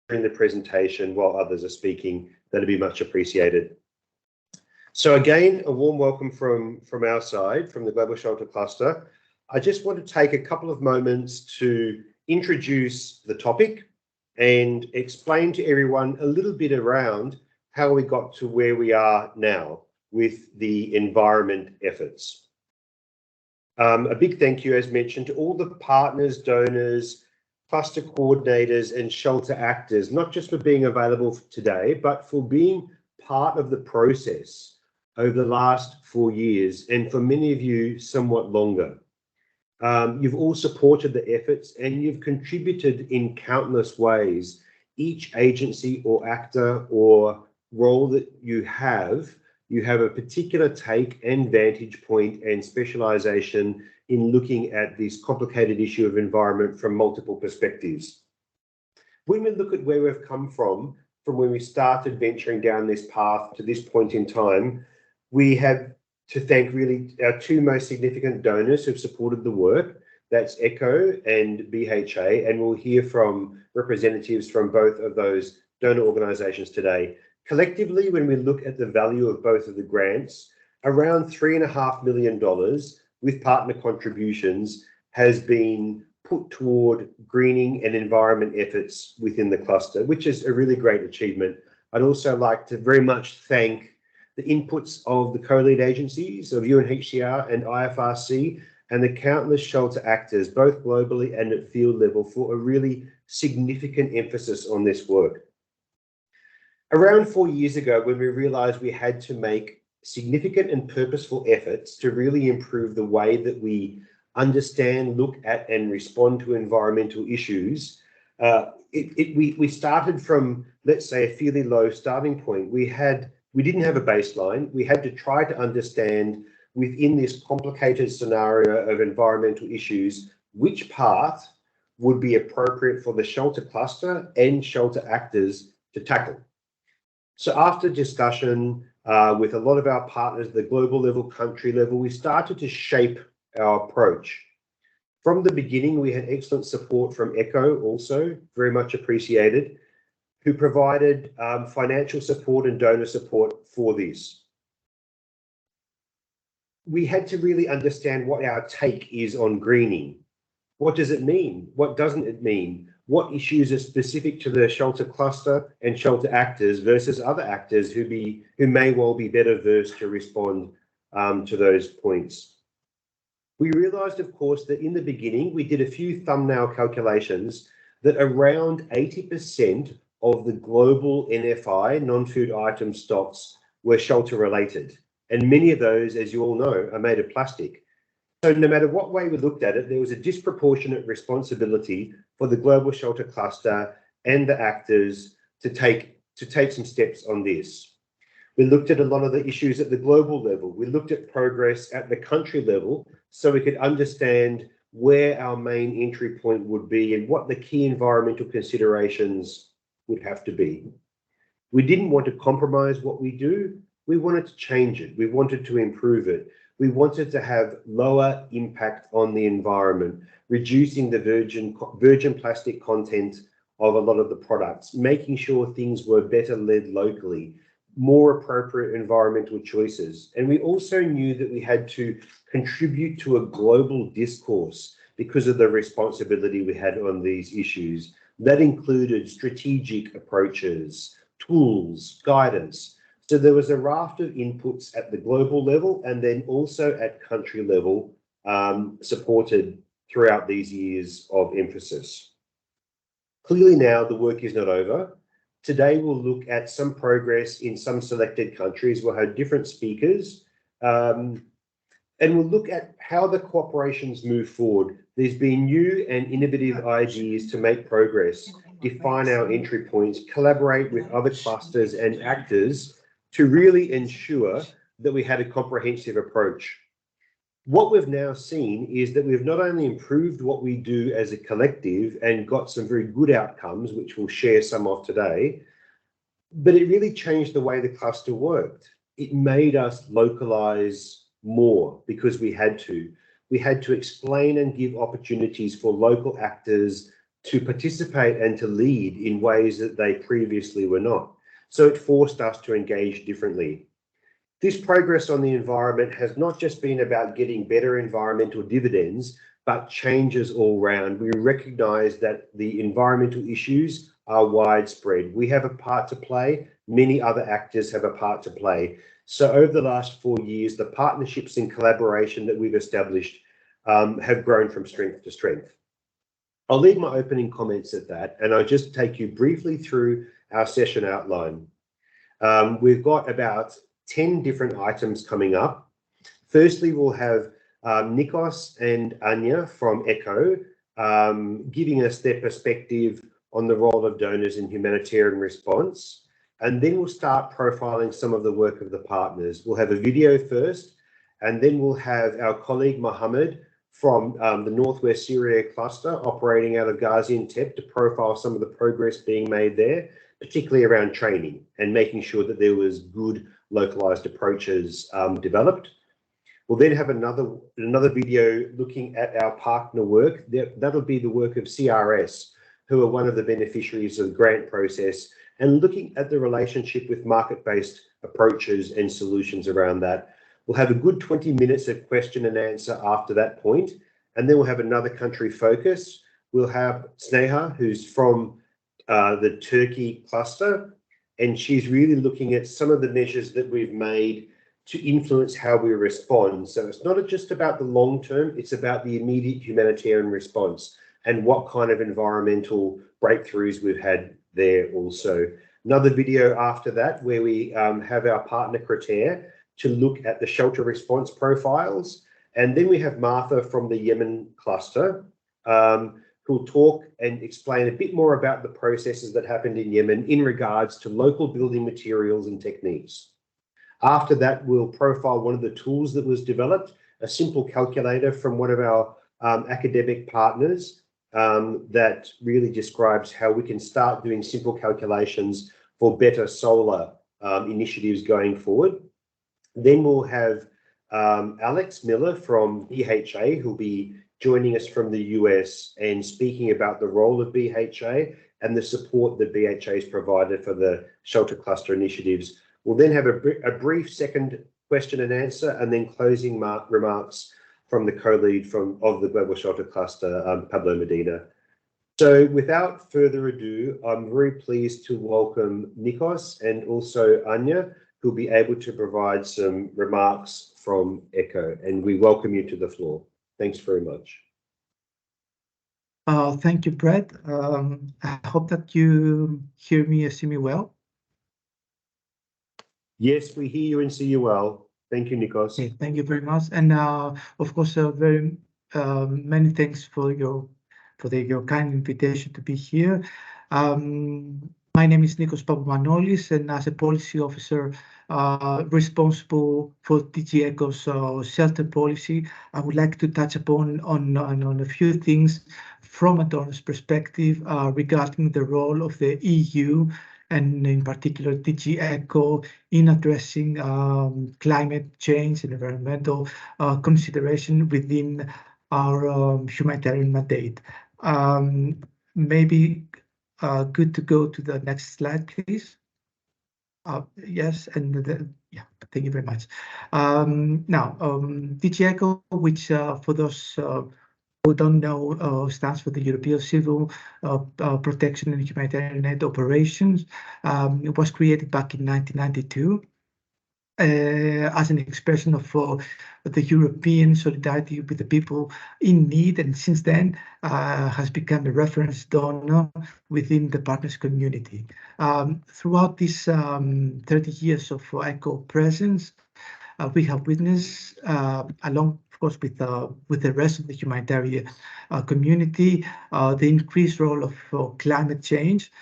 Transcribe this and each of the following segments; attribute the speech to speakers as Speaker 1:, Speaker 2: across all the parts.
Speaker 1: the presentation while others are speaking. That'd be much appreciated. So again, a warm welcome from our side, from the Global Shelter Cluster. I just want to take a couple of moments to introduce the topic and explain to everyone a little bit around how we got to where we are now with the environment efforts. A big thank you, as mentioned, to all the partners, donors, cluster coordinators and shelter actors, not just for being available today, but for being part of the process over the last 4 years, and for many of you, somewhat longer. You've all supported the efforts and you've contributed in countless ways. Each agency or actor or role that you have a particular take and vantage point and specialization in looking at this complicated issue of environment from multiple perspectives. When we look at where we've come from when we started venturing down this path to this point in time, we have to thank really our two most significant donors who've supported the work. That's ECHO and BHA, and we'll hear from representatives from both of those donor organisations today. Collectively, when we look at the value of both of the grants, around $3.5 million with partner contributions has been put toward greening and environment efforts within the cluster, which is a really great achievement. I'd also like to very much thank the inputs of the co-lead agencies of UNHCR and IFRC and the countless shelter actors, both globally and at field level, for a really significant emphasis on this work. Around 4 years ago, when we realized we had to make significant and purposeful efforts to really improve the way that we understand, look at, and respond to environmental issues, we started from, let's say, a fairly low starting point. We didn't have a baseline. We had to try to understand within this complicated scenario of environmental issues, which path would be appropriate for the shelter cluster and shelter actors to tackle. So after discussion with a lot of our partners at the global level, country level, we started to shape our approach. From the beginning, we had excellent support from ECHO, also very much appreciated, who provided financial support and donor support for this. We had to really understand what our take is on greening. What does it mean? What doesn't it mean? What issues are specific to the shelter cluster and shelter actors versus other actors who may well be better versed to respond to those points. We realized, of course, that in the beginning, we did a few thumbnail calculations that around 80% of the global NFI, non-food item stocks, were shelter related. And many of those, as you all know, are made of plastic. So no matter what way we looked at it, there was a disproportionate responsibility for the global shelter cluster and the actors to take some steps on this. We looked at a lot of the issues at the global level. We looked at progress at the country level so we could understand where our main entry point would be and what the key environmental considerations would have to be. We didn't want to compromise what we do. We wanted to change it. We wanted to improve it. We wanted to have lower impact on the environment, reducing the virgin plastic content of a lot of the products, making sure things were better led locally, more appropriate environmental choices. And we also knew that we had to contribute to a global discourse because of the responsibility we had on these issues. That included strategic approaches, tools, guidance. So there was a raft of inputs at the global level and then also at country level, supported throughout these years of emphasis. Clearly now the work is not over. Today we'll look at some progress in some selected countries. We'll have different speakers and we'll look at how the cooperations move forward. There's been new and innovative ideas to make progress, define our entry points, collaborate with other clusters and actors to really ensure that we had a comprehensive approach. What we've now seen is that we've not only improved what we do as a collective and got some very good outcomes, which we'll share some of today, but it really changed the way the cluster worked. It made us localize more because we had to. We had to explain and give opportunities for local actors to participate and to lead in ways that they previously were not. So it forced us to engage differently. This progress on the environment has not just been about getting better environmental dividends, but changes all round. We recognise that the environmental issues are widespread. We have a part to play. Many other actors have a part to play. So over the last 4 years, the partnerships and collaboration that we've established have grown from strength to strength. I'll leave my opening comments at that, and I'll just take you briefly through our session outline. We've got about 10 different items coming up. Firstly, we'll have Nikos and Anya from ECHO giving us their perspective on the role of donors in humanitarian response. And then we'll start profiling some of the work of the partners. We'll have a video first, and then we'll have our colleague Mohammed from the Northwest Syria cluster operating out of Gaziantep to profile some of the progress being made there, particularly around training and making sure that there was good localized approaches developed. We'll then have another video looking at our partner work. That'll be the work of CRS, who are one of the beneficiaries of the grant process, and looking at the relationship with market-based approaches and solutions around that. We'll have a good 20 minutes of question and answer after that point, and then we'll have another country focus. We'll have Sneha, who's from the Turkey cluster, and she's really looking at some of the measures that we've made to influence how we respond. So it's not just about the long term, it's about the immediate humanitarian response and what kind of environmental breakthroughs we've had there also. Another video after that where we have our partner Cretair to look at the shelter response profiles. And then we have Martha from the Yemen cluster, who'll talk and explain a bit more about the processes that happened in Yemen in regards to local building materials and techniques. After that, we'll profile one of the tools that was developed, a simple calculator from one of our academic partners that really describes how we can start doing simple calculations for better solar initiatives going forward. Then we'll have Alex Miller from BHA, who'll be joining us from the US and speaking about the role of BHA and the support that BHA has provided for the shelter cluster initiatives. We'll then have a brief second question and answer, and then closing remarks from the co-lead of the Global Shelter Cluster, Pablo Medina. So without further ado, I'm very pleased to welcome Nikos and also Anya, who'll be able to provide some remarks from ECHO, and we welcome you to the floor. Thanks very much.
Speaker 2: Thank you, Brett. I hope that you hear me and see me well.
Speaker 1: Yes, we hear you and see you well. Thank you, Nikos.
Speaker 2: Okay, thank you very much. And of course, very many thanks for your kind invitation to be here. My name is Nikos Papamanolis, and as a policy officer responsible for DG ECHO's shelter policy, I would like to touch upon on a few things from a donor's perspective regarding the role of the EU and in particular DG ECHO in addressing climate change and environmental consideration within our humanitarian mandate. Maybe good to go to the next slide, please. Yes, and yeah, thank you very much. Now, DG ECHO, which for those who don't know, stands for the European Civil Protection and Humanitarian Aid Operations. It was created back in 1992 as an expression of the European solidarity with the people in need, and since then has become a reference donor within the partners community. Throughout these 30 years of ECHO presence, we have witnessed, along of course with the rest of the humanitarian community, the increased role of climate change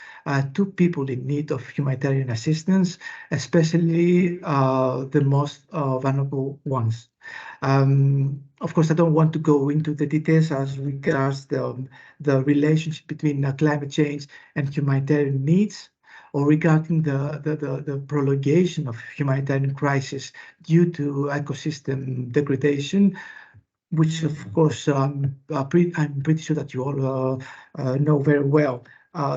Speaker 2: to people in need of humanitarian assistance, especially the most vulnerable ones. Of course, I don't want to go into the details as regards the relationship between climate change and humanitarian needs, or regarding the prolongation of humanitarian crisis due to ecosystem degradation. which of course I'm pretty sure that you all know very well.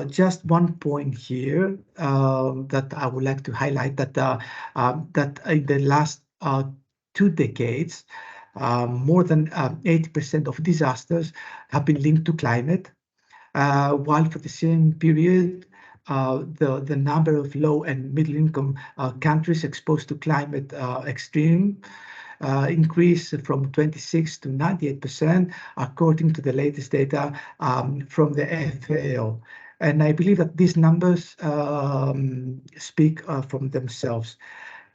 Speaker 2: Just one point here that I would like to highlight, that that in the last 2 decades, more than 80% of disasters have been linked to climate, while for the same period, the number of low and middle income countries exposed to climate extreme increased from 26 to 98%, according to the latest data from the FAO. And I believe that these numbers speak from themselves.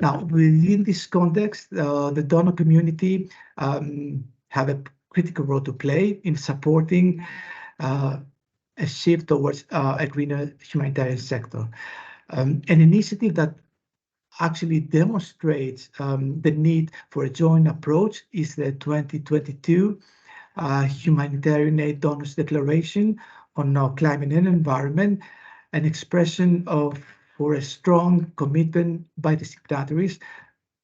Speaker 2: Now, within this context, the donor community have a critical role to play in supporting a shift towards a greener humanitarian sector. An initiative that actually demonstrates the need for a joint approach is the 2022 Humanitarian Aid Donors Declaration on Climate and Environment, an expression for a strong commitment by the signatories,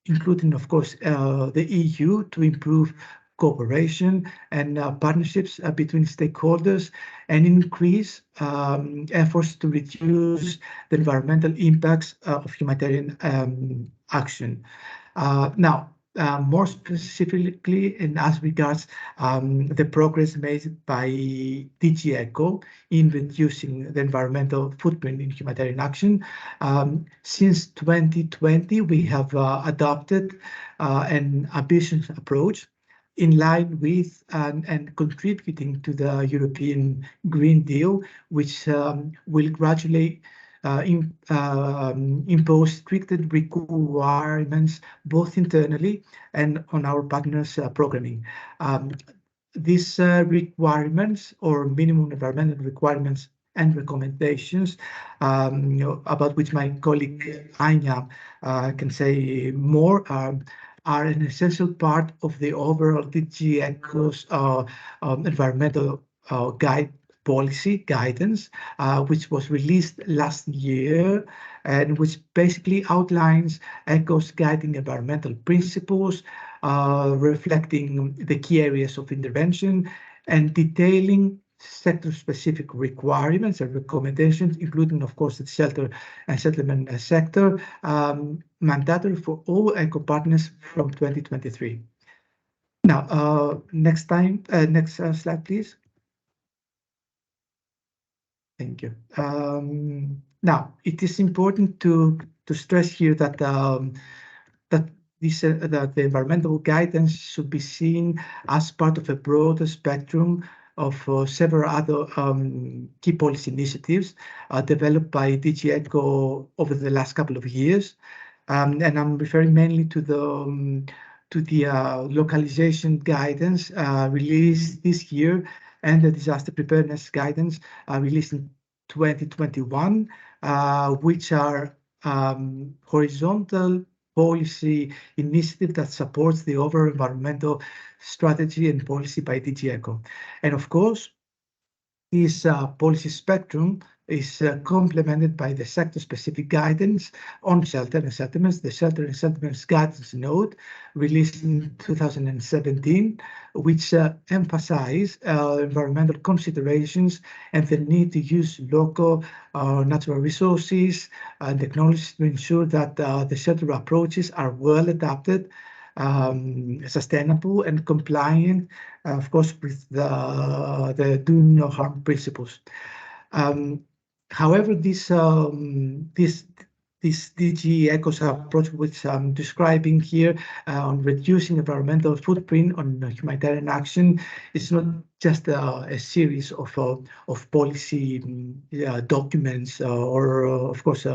Speaker 2: including, of course, the EU, to improve cooperation and partnerships between stakeholders and increase efforts to reduce the environmental impacts of humanitarian action. Now, more specifically, and as regards the progress made by DG ECHO in reducing the environmental footprint in humanitarian action, since 2020, we have adopted an ambitious approach in line with and contributing to the European Green Deal, which will gradually impose stricter requirements both internally and on our partners' programming. These requirements, or minimum environmental requirements and recommendations, about which my colleague Anya can say more, are an essential part of the overall DG ECHO's environmental policy guidance, which was released last year, and which basically outlines ECHO's guiding environmental principles, reflecting the key areas of intervention and detailing sector-specific requirements and recommendations, including, of course, the shelter and settlement sector, mandatory for all ECHO partners from 2023. Now, next slide, please. Thank you. Now, it is important to stress here that that the environmental guidance should be seen as part of a broader spectrum of several other key policy initiatives developed by DG ECHO over the last couple of years, and I'm referring mainly to the localization guidance released this year, and the disaster preparedness guidance released in 2021, which are horizontal policy initiative that supports the overall environmental strategy and policy by DG ECHO. And of course, this policy spectrum is complemented by the sector-specific guidance on shelter and settlements, the Shelter and Settlements Guidance Note, released in 2017, which emphasize environmental considerations and the need to use local natural resources and technologies to ensure that the shelter approaches are well adapted, sustainable and compliant, of course, with the do no harm principles. However, this DG ECHO's approach, which I'm describing here, on reducing environmental footprint on humanitarian action, is not just a series of policy documents or, of course,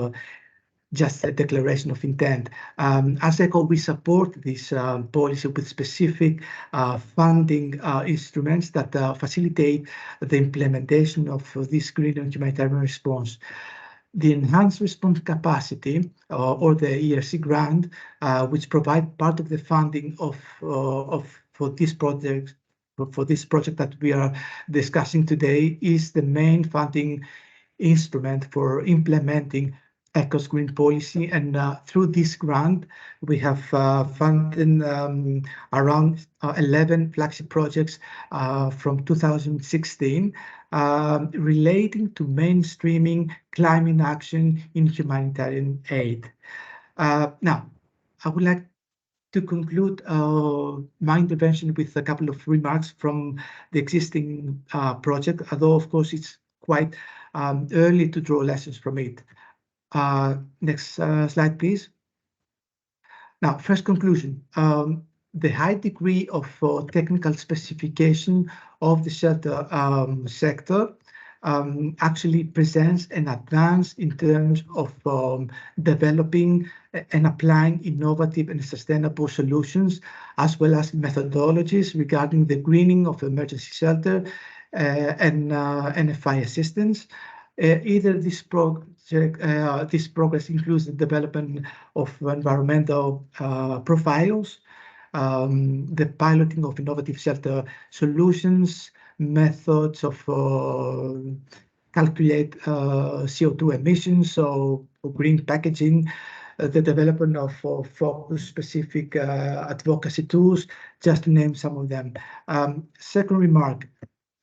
Speaker 2: just a declaration of intent. As ECHO, we support this policy with specific funding instruments that facilitate the implementation of this green and humanitarian response. The Enhanced Response Capacity, or the ERC grant, which provide part of the funding for this project that we are discussing today, is the main funding instrument for implementing ECHO's green policy. And through this grant, we have funded around 11 flagship projects from 2016 relating to mainstreaming climate action in humanitarian aid. Now, I would like to conclude my intervention with a couple of remarks from the existing project, although of course it's quite early to draw lessons from it. Next slide, please. Now, first conclusion. The high degree of technical specification of the shelter sector actually presents an advance in terms of developing and applying innovative and sustainable solutions, as well as methodologies regarding the greening of emergency shelter and NFI assistance. Either this progress includes the development of environmental profiles, the piloting of innovative shelter solutions, methods of calculate CO2 emissions, so green packaging, the development of focus-specific advocacy tools, just to name some of them. Second remark,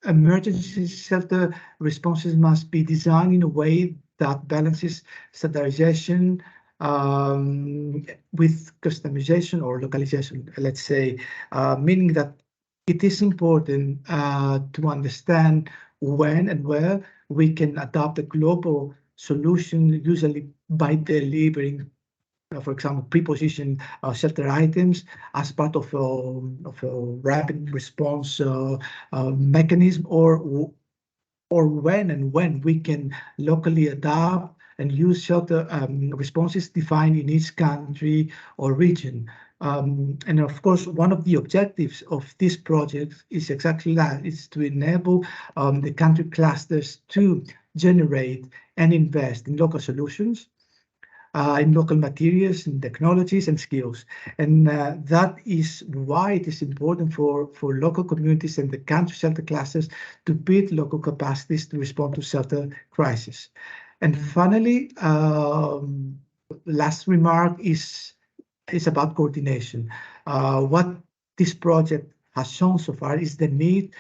Speaker 2: emergency shelter responses must be designed in a way that balances standardization with customization or localization, let's say, meaning that it is important to understand when and where we can adopt a global solution, usually by delivering, for example, pre-positioned shelter items as part of a rapid response mechanism, or when we can locally adapt and use shelter responses defined in each country or region. And of course, one of the objectives of this project is exactly that, is to enable the country clusters to generate and invest in local solutions, in local materials and technologies and skills. And that is why it is important for local communities and the country shelter clusters to build local capacities to respond to shelter crisis. And finally, last remark is about coordination. What this project has shown so far is the need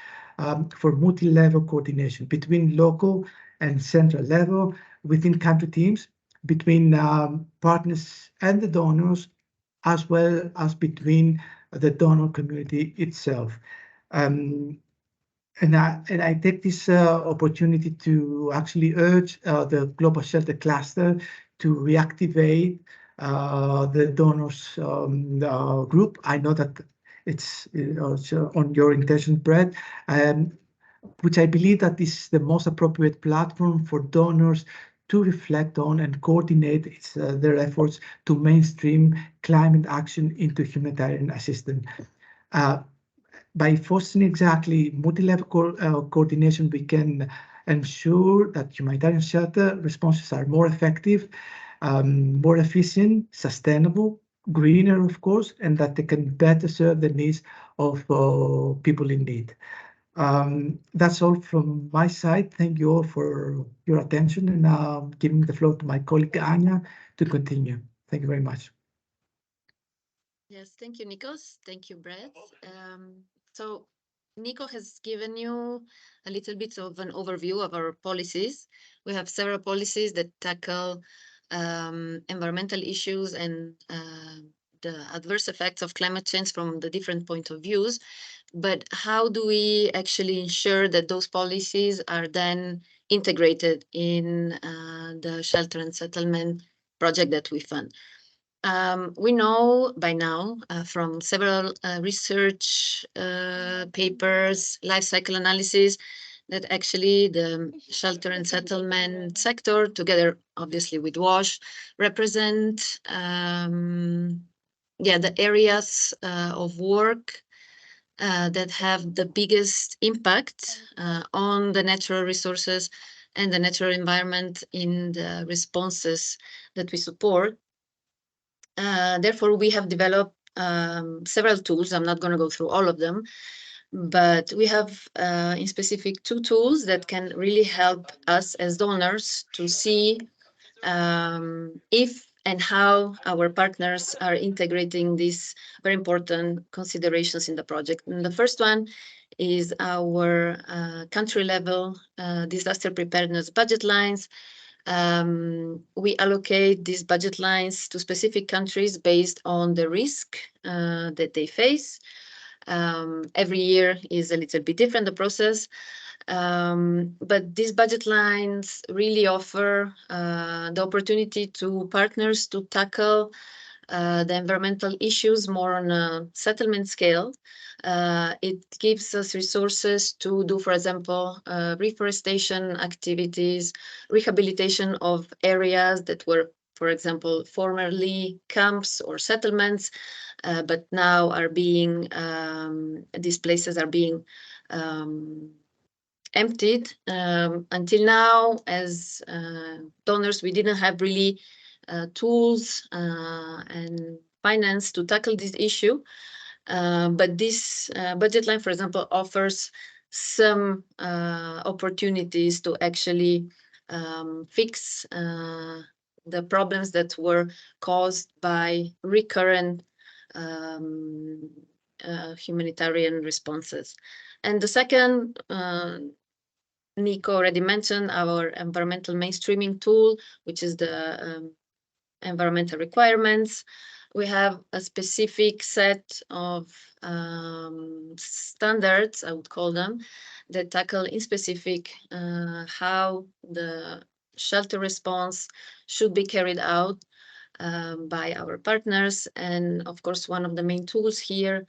Speaker 2: for multi-level coordination between local and central level, within country teams, between partners and the donors, as well as between the donor community itself. And I take this opportunity to actually urge the Global Shelter Cluster to reactivate the donors group. I know that it's on your intention, Brett, which I believe that is the most appropriate platform for donors to reflect on and coordinate their efforts to mainstream climate action into humanitarian assistance. By fostering exactly multi-level coordination, we can ensure that humanitarian shelter responses are more effective, more efficient, sustainable, greener, of course, and that they can better serve the needs of people in need. That's all from my side. Thank you all for your attention, and giving the floor to my colleague Anya to continue. Thank you very much.
Speaker 3: Yes, thank you, Nikos. Thank you, Brett. So Nico has given you a little bit of an overview of our policies. We have several policies that tackle environmental issues and the adverse effects of climate change from the different point of views. But how do we actually ensure that those policies are then integrated in the shelter and settlement project that we fund? We know by now from several research papers, life cycle analysis, that actually the shelter and settlement sector, together obviously with WASH, represent the areas of work that have the biggest impact on the natural resources and the natural environment in the responses that we support. Therefore, we have developed several tools. I'm not going to go through all of them, but we have in specific 2 tools that can really help us as donors to see if and how our partners are integrating these very important considerations in the project. And the first one is our country level disaster preparedness budget lines. We allocate these budget lines to specific countries based on the risk that they face. Every year is a little bit different, the process. But these budget lines really offer the opportunity to partners to tackle the environmental issues more on a settlement scale. It gives us resources to do, for example, reforestation activities, rehabilitation of areas that were, for example, formerly camps or settlements, but now are being, these places are being emptied. Until now, as donors, we didn't have really tools and finance to tackle this issue. But this budget line, for example, offers some opportunities to actually fix the problems that were caused by recurrent humanitarian responses. And the second, Nico already mentioned our environmental mainstreaming tool, which is the environmental requirements. We have a specific set of standards, I would call them, that tackle in specific how the shelter response should be carried out by our partners. And of course, one of the main tools here,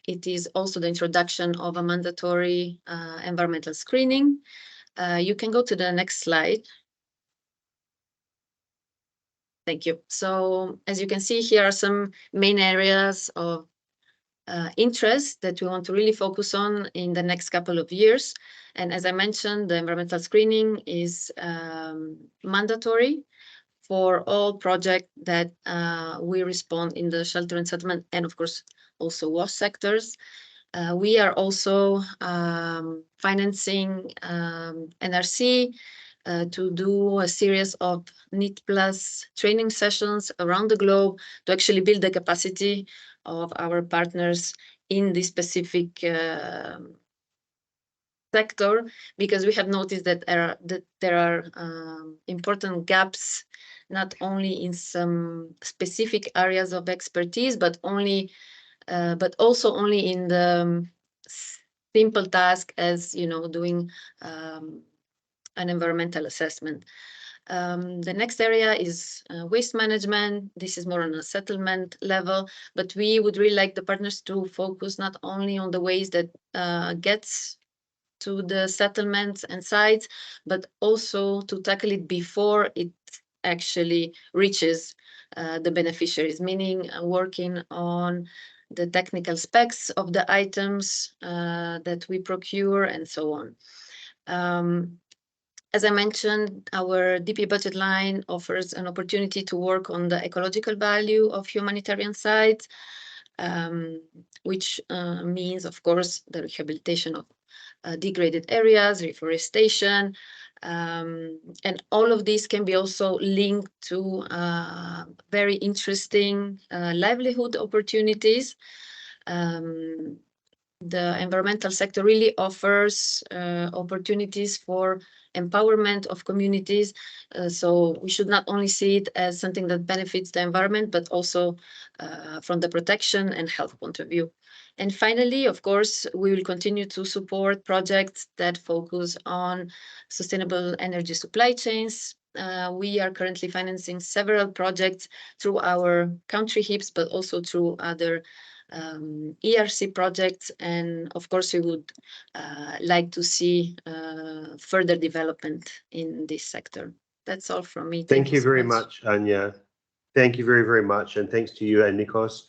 Speaker 3: it is also the introduction of a mandatory environmental screening. You can go to the next slide. Thank you. So as you can see, here are some main areas of interest that we want to really focus on in the next couple of years. And as I mentioned, the environmental screening is mandatory for all projects that we respond in the shelter and settlement, and of course, also WASH sectors. We are also financing NRC to do a series of NEET Plus training sessions around the globe to actually build the capacity of our partners in this specific sector, because we have noticed that there are important gaps, not only in some specific areas of expertise, but also only in the simple task as, you know, doing an environmental assessment. The next area is waste management. This is more on a settlement level, but we would really like the partners to focus not only on the waste that gets to the settlements and sites, but also to tackle it before it actually reaches the beneficiaries, meaning working on the technical specs of the items that we procure and so on. As I mentioned, our DP budget line offers an opportunity to work on the ecological value of humanitarian sites, which means, of course, the rehabilitation of degraded areas, reforestation, and all of these can be also linked to very interesting livelihood opportunities. The environmental sector really offers opportunities for empowerment of communities. So we should not only see it as something that benefits the environment, but also from the protection and health point of view. And finally, of course, we will continue to support projects that focus on sustainable energy supply chains. We are currently financing several projects through our country HIPs, but also through other ERC projects, and of course we would like to see further development in this sector. That's all from me.
Speaker 1: Thank you very much, Anya. Thank you very, very much, and thanks to you and Nikos.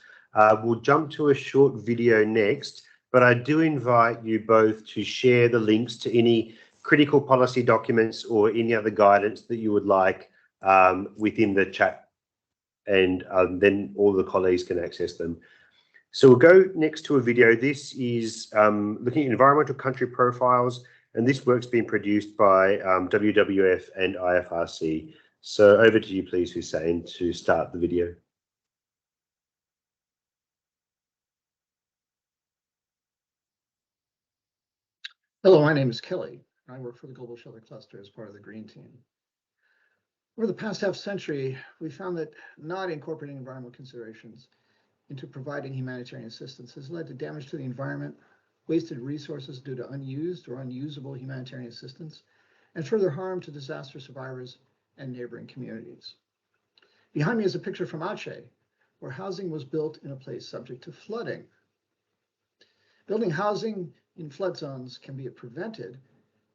Speaker 1: We'll jump to a short video next, but I do invite you both to share the links to any critical policy documents or any other guidance that you would like within the chat, and then all the colleagues can access them. So we'll go next to a video. This is looking at environmental country profiles and this work's been produced by WWF and IFRC. So over to you, please, Hussein, to start the video.
Speaker 4: Hello, my name is Kelly. I work for the Global Shelter Cluster as part of the Green Team. Over the past half century, we found that not incorporating environmental considerations into providing humanitarian assistance has led to damage to the environment, wasted resources due to unused or unusable humanitarian assistance, and further harm to disaster survivors and neighboring communities. Behind me is a picture from Aceh, where housing was built in a place subject to flooding. Building housing in flood zones can be prevented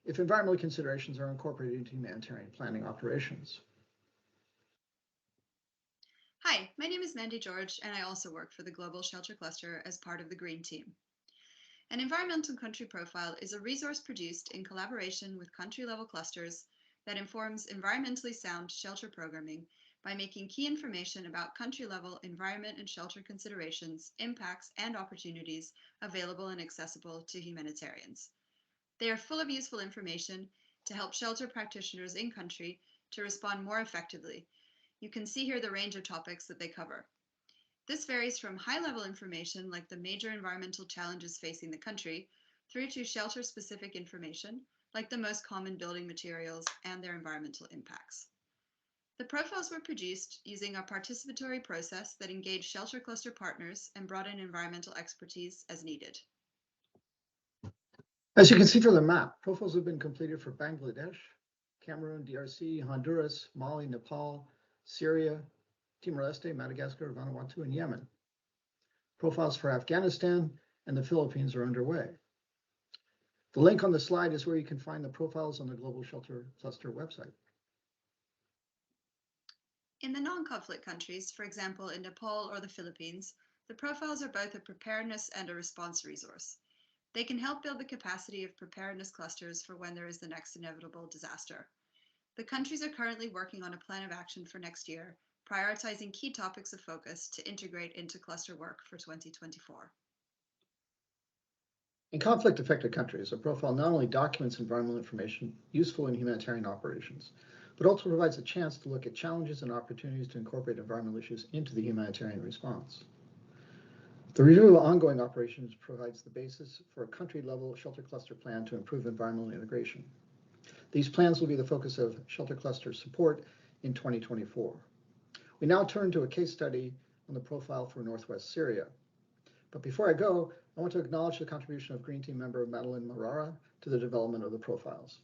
Speaker 4: if environmental considerations are incorporated into humanitarian planning operations.
Speaker 5: Hi, my name is Mandy George, and I also work for the Global Shelter Cluster as part of the Green Team. An environmental country profile is a resource produced in collaboration with country-level clusters that informs environmentally sound shelter programming by making key information about country-level environment and shelter considerations, impacts, and opportunities available and accessible to humanitarians. They are full of useful information to help shelter practitioners in country to respond more effectively. You can see here the range of topics that they cover. This varies from high-level information like the major environmental challenges facing the country through to shelter-specific information like the most common building materials and their environmental impacts. The profiles were produced using a participatory process that engaged shelter cluster partners and brought in environmental expertise as needed.
Speaker 4: As you can see from the map, profiles have been completed for Bangladesh, Cameroon, DRC, Honduras, Mali, Nepal, Syria, Timor-Leste, Madagascar, Vanuatu, and Yemen. Profiles for Afghanistan and the Philippines are underway. The link on the slide is where you can find the profiles on the Global Shelter Cluster website.
Speaker 5: In the non-conflict countries, for example, in Nepal or the Philippines, the profiles are both a preparedness and a response resource. They can help build the capacity of preparedness clusters for when there is the next inevitable disaster. The countries are currently working on a plan of action for next year, prioritizing key topics of focus to integrate into cluster work for 2024.
Speaker 4: In conflict-affected countries, a profile not only documents environmental information useful in humanitarian operations, but also provides a chance to look at challenges and opportunities to incorporate environmental issues into the humanitarian response. The review of ongoing operations provides the basis for a country-level shelter cluster plan to improve environmental integration. These plans will be the focus of shelter cluster support in 2024. We now turn to a case study on the profile for Northwest Syria. But before I go, I want to acknowledge the contribution of Green Team member Madeline Marara to the development of the profiles.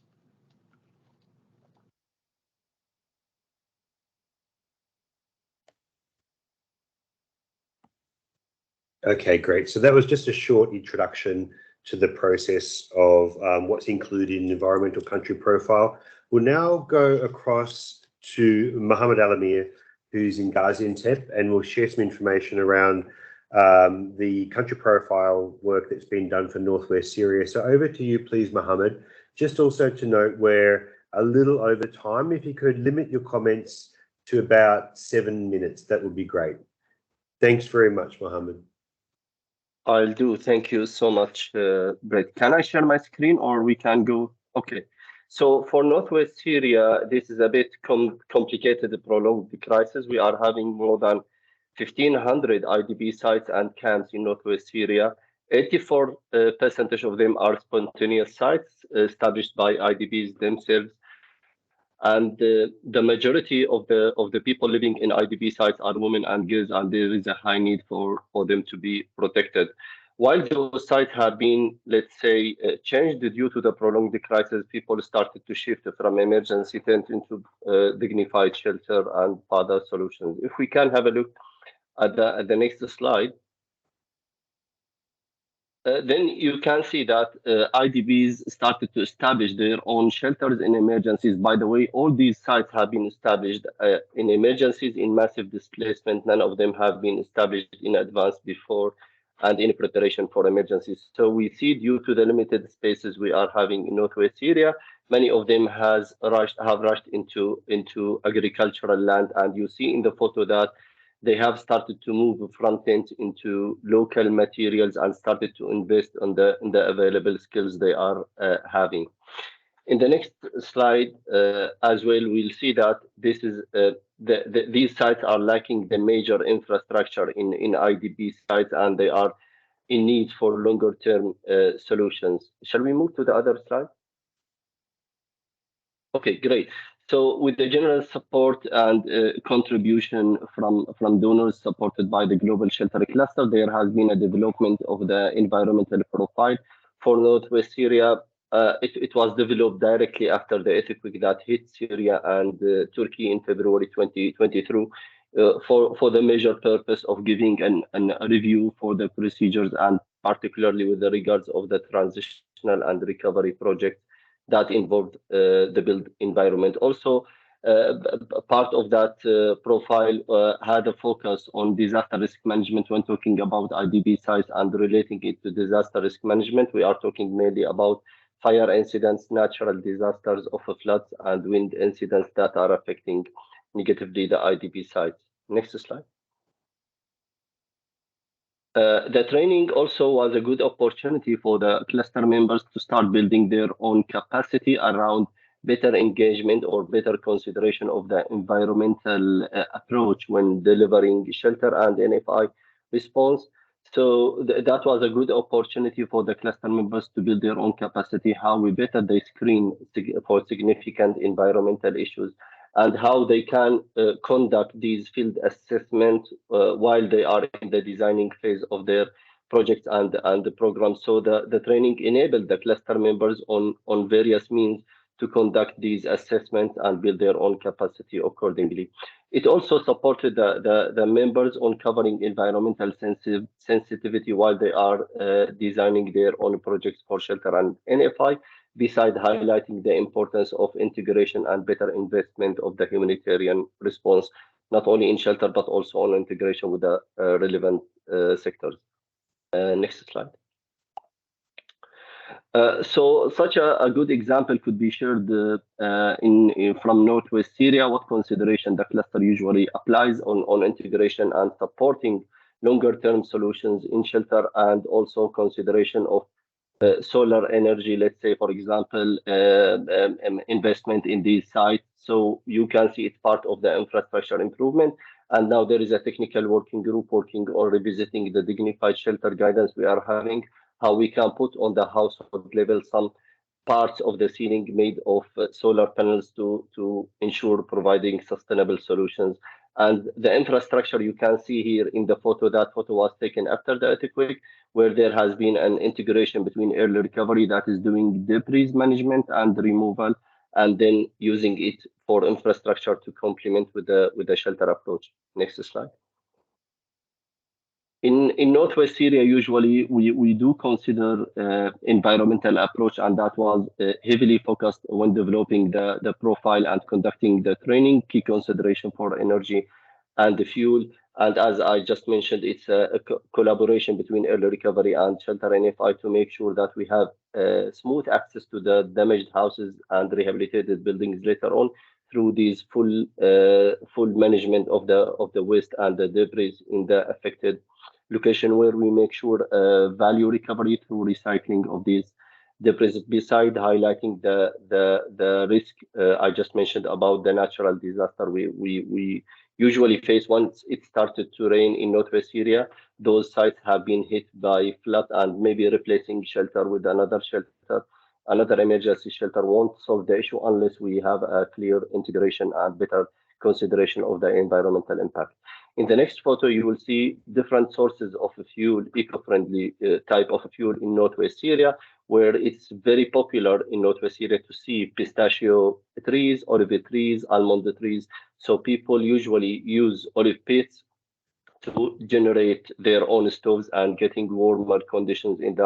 Speaker 1: Okay, great. So that was just a short introduction to the process of what's included in the environmental country profile. We'll now go across to Mohammed Alamir, who's in Gaziantep, and we'll share some information around the country profile work that's been done for Northwest Syria. So over to you, please, Mohammed. Just also to note we're a little over time. If you could limit your comments to about 7 minutes, that would be great. Thanks very much, Mohammed.
Speaker 6: I'll do. Thank you so much, Brett. Can I share my screen or we can go? Okay. So for Northwest Syria, this is a bit complicated, prolonged crisis. We are having more than 1,500 IDP sites and camps in Northwest Syria. 84% of them are spontaneous sites established by IDPs themselves. And the majority of the people living in IDP sites are women and girls, and there is a high need for them to be protected. While those sites have been, let's say, changed due to the prolonged crisis, people started to shift from emergency tent into dignified shelter and other solutions. If we can have a look at the next slide. Then you can see that IDPs started to establish their own shelters in emergencies. By the way, all these sites have been established in emergencies, in massive displacement. None of them have been established in advance before and in preparation for emergencies. So we see, due to the limited spaces we are having in Northwest Syria, many of them have rushed into agricultural land. And you see in the photo that they have started to move front end into local materials and started to invest in the available skills they are having. In the next slide as well, we'll see that this is these sites are lacking the major infrastructure in IDP sites, and they are in need for longer term solutions. Shall we move to the other slide? Okay, great. So with the general support and contribution from donors supported by the Global Shelter Cluster, there has been a development of the environmental profile for Northwest Syria. It was developed directly after the earthquake that hit Syria and Turkey in February 2023 for the major purpose of giving a review for the procedures, and particularly with the regards of the transitional and recovery project that involved the built environment. Also, part of that profile had a focus on disaster risk management. When talking about IDP sites and relating it to disaster risk management, we are talking mainly about fire incidents, natural disasters of floods, and wind incidents that are affecting negatively the IDP sites. Next slide. The training also was a good opportunity for the cluster members to start building their own capacity around better engagement or better consideration of the environmental approach when delivering shelter and NFI response. So that was a good opportunity for the cluster members to build their own capacity, how we better they screen for significant environmental issues, and how they can conduct these field assessments while they are in the designing phase of their projects and the program. So the training enabled the cluster members on various means to conduct these assessments and build their own capacity accordingly. It also supported the members on covering environmental sensitivity while they are designing their own projects for shelter and NFI, besides highlighting the importance of integration and better investment of the humanitarian response, not only in shelter, but also on integration with the relevant sectors. Next slide. So such a good example could be shared from Northwest Syria, what consideration the cluster usually applies on integration and supporting longer term solutions in shelter, and also consideration of solar energy, let's say, for example, investment in these sites. So you can see it's part of the infrastructure improvement. And now there is a technical working group working on revisiting the dignified shelter guidance we are having, how we can put on the household level some parts of the ceiling made of solar panels to ensure providing sustainable solutions. And the infrastructure you can see here in the photo, that photo was taken after the earthquake, where there has been an integration between early recovery that is doing debris management and removal, and then using it for infrastructure to complement with the shelter approach. Next slide. In Northwest Syria, usually we do consider environmental approach, and that was heavily focused when developing the profile and conducting the training. Key consideration for energy and the fuel. And as I just mentioned, it's a collaboration between early recovery and shelter NFI to make sure that we have smooth access to the damaged houses and rehabilitated buildings later on through these full management of the waste and the debris in the affected location, where we make sure value recovery through recycling of these debris, beside highlighting the risk I just mentioned about the natural disaster we usually face once it started to rain in Northwest Syria. Those sites have been hit by flood, and maybe replacing shelter with another shelter, another emergency shelter won't solve the issue unless we have a clear integration and better consideration of the environmental impact. In the next photo, you will see different sources of fuel, eco-friendly type of fuel in Northwest Syria, where it's very popular in Northwest Syria to see pistachio trees, olive trees, almond trees. So people usually use olive pits to generate their own stoves and getting warmer conditions in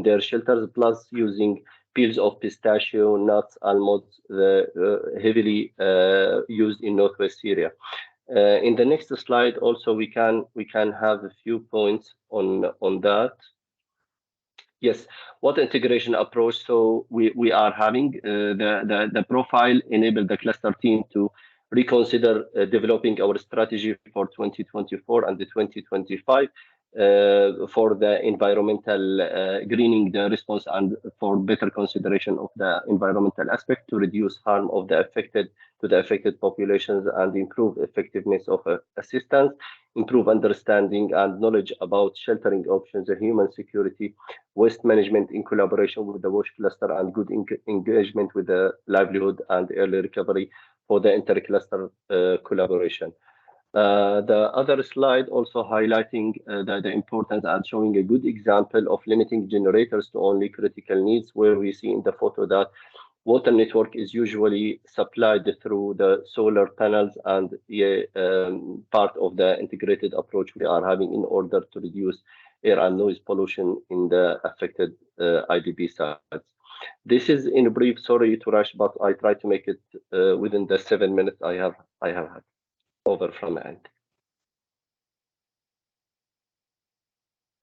Speaker 6: their shelters, plus using peels of pistachio, nuts, almonds, heavily used in Northwest Syria. In the next slide, also we can have a few points on that. Yes, what integration approach? So we are having the profile enable the cluster team to reconsider developing our strategy for 2024 and the 2025 for the environmental greening the response and for better consideration of the environmental aspect to reduce harm of the affected populations and improve effectiveness of assistance, improve understanding and knowledge about sheltering options, human security, waste management in collaboration with the WASH cluster, and good engagement with the livelihood and early recovery for the inter-cluster collaboration. The other slide also highlighting the importance and showing a good example of limiting generators to only critical needs, where we see in the photo that water network is usually supplied through the solar panels and part of the integrated approach we are having in order to reduce air and noise pollution in the affected IDP sites. This is in brief, sorry to rush, but I try to make it within the 7 minutes I have had. Over from my end.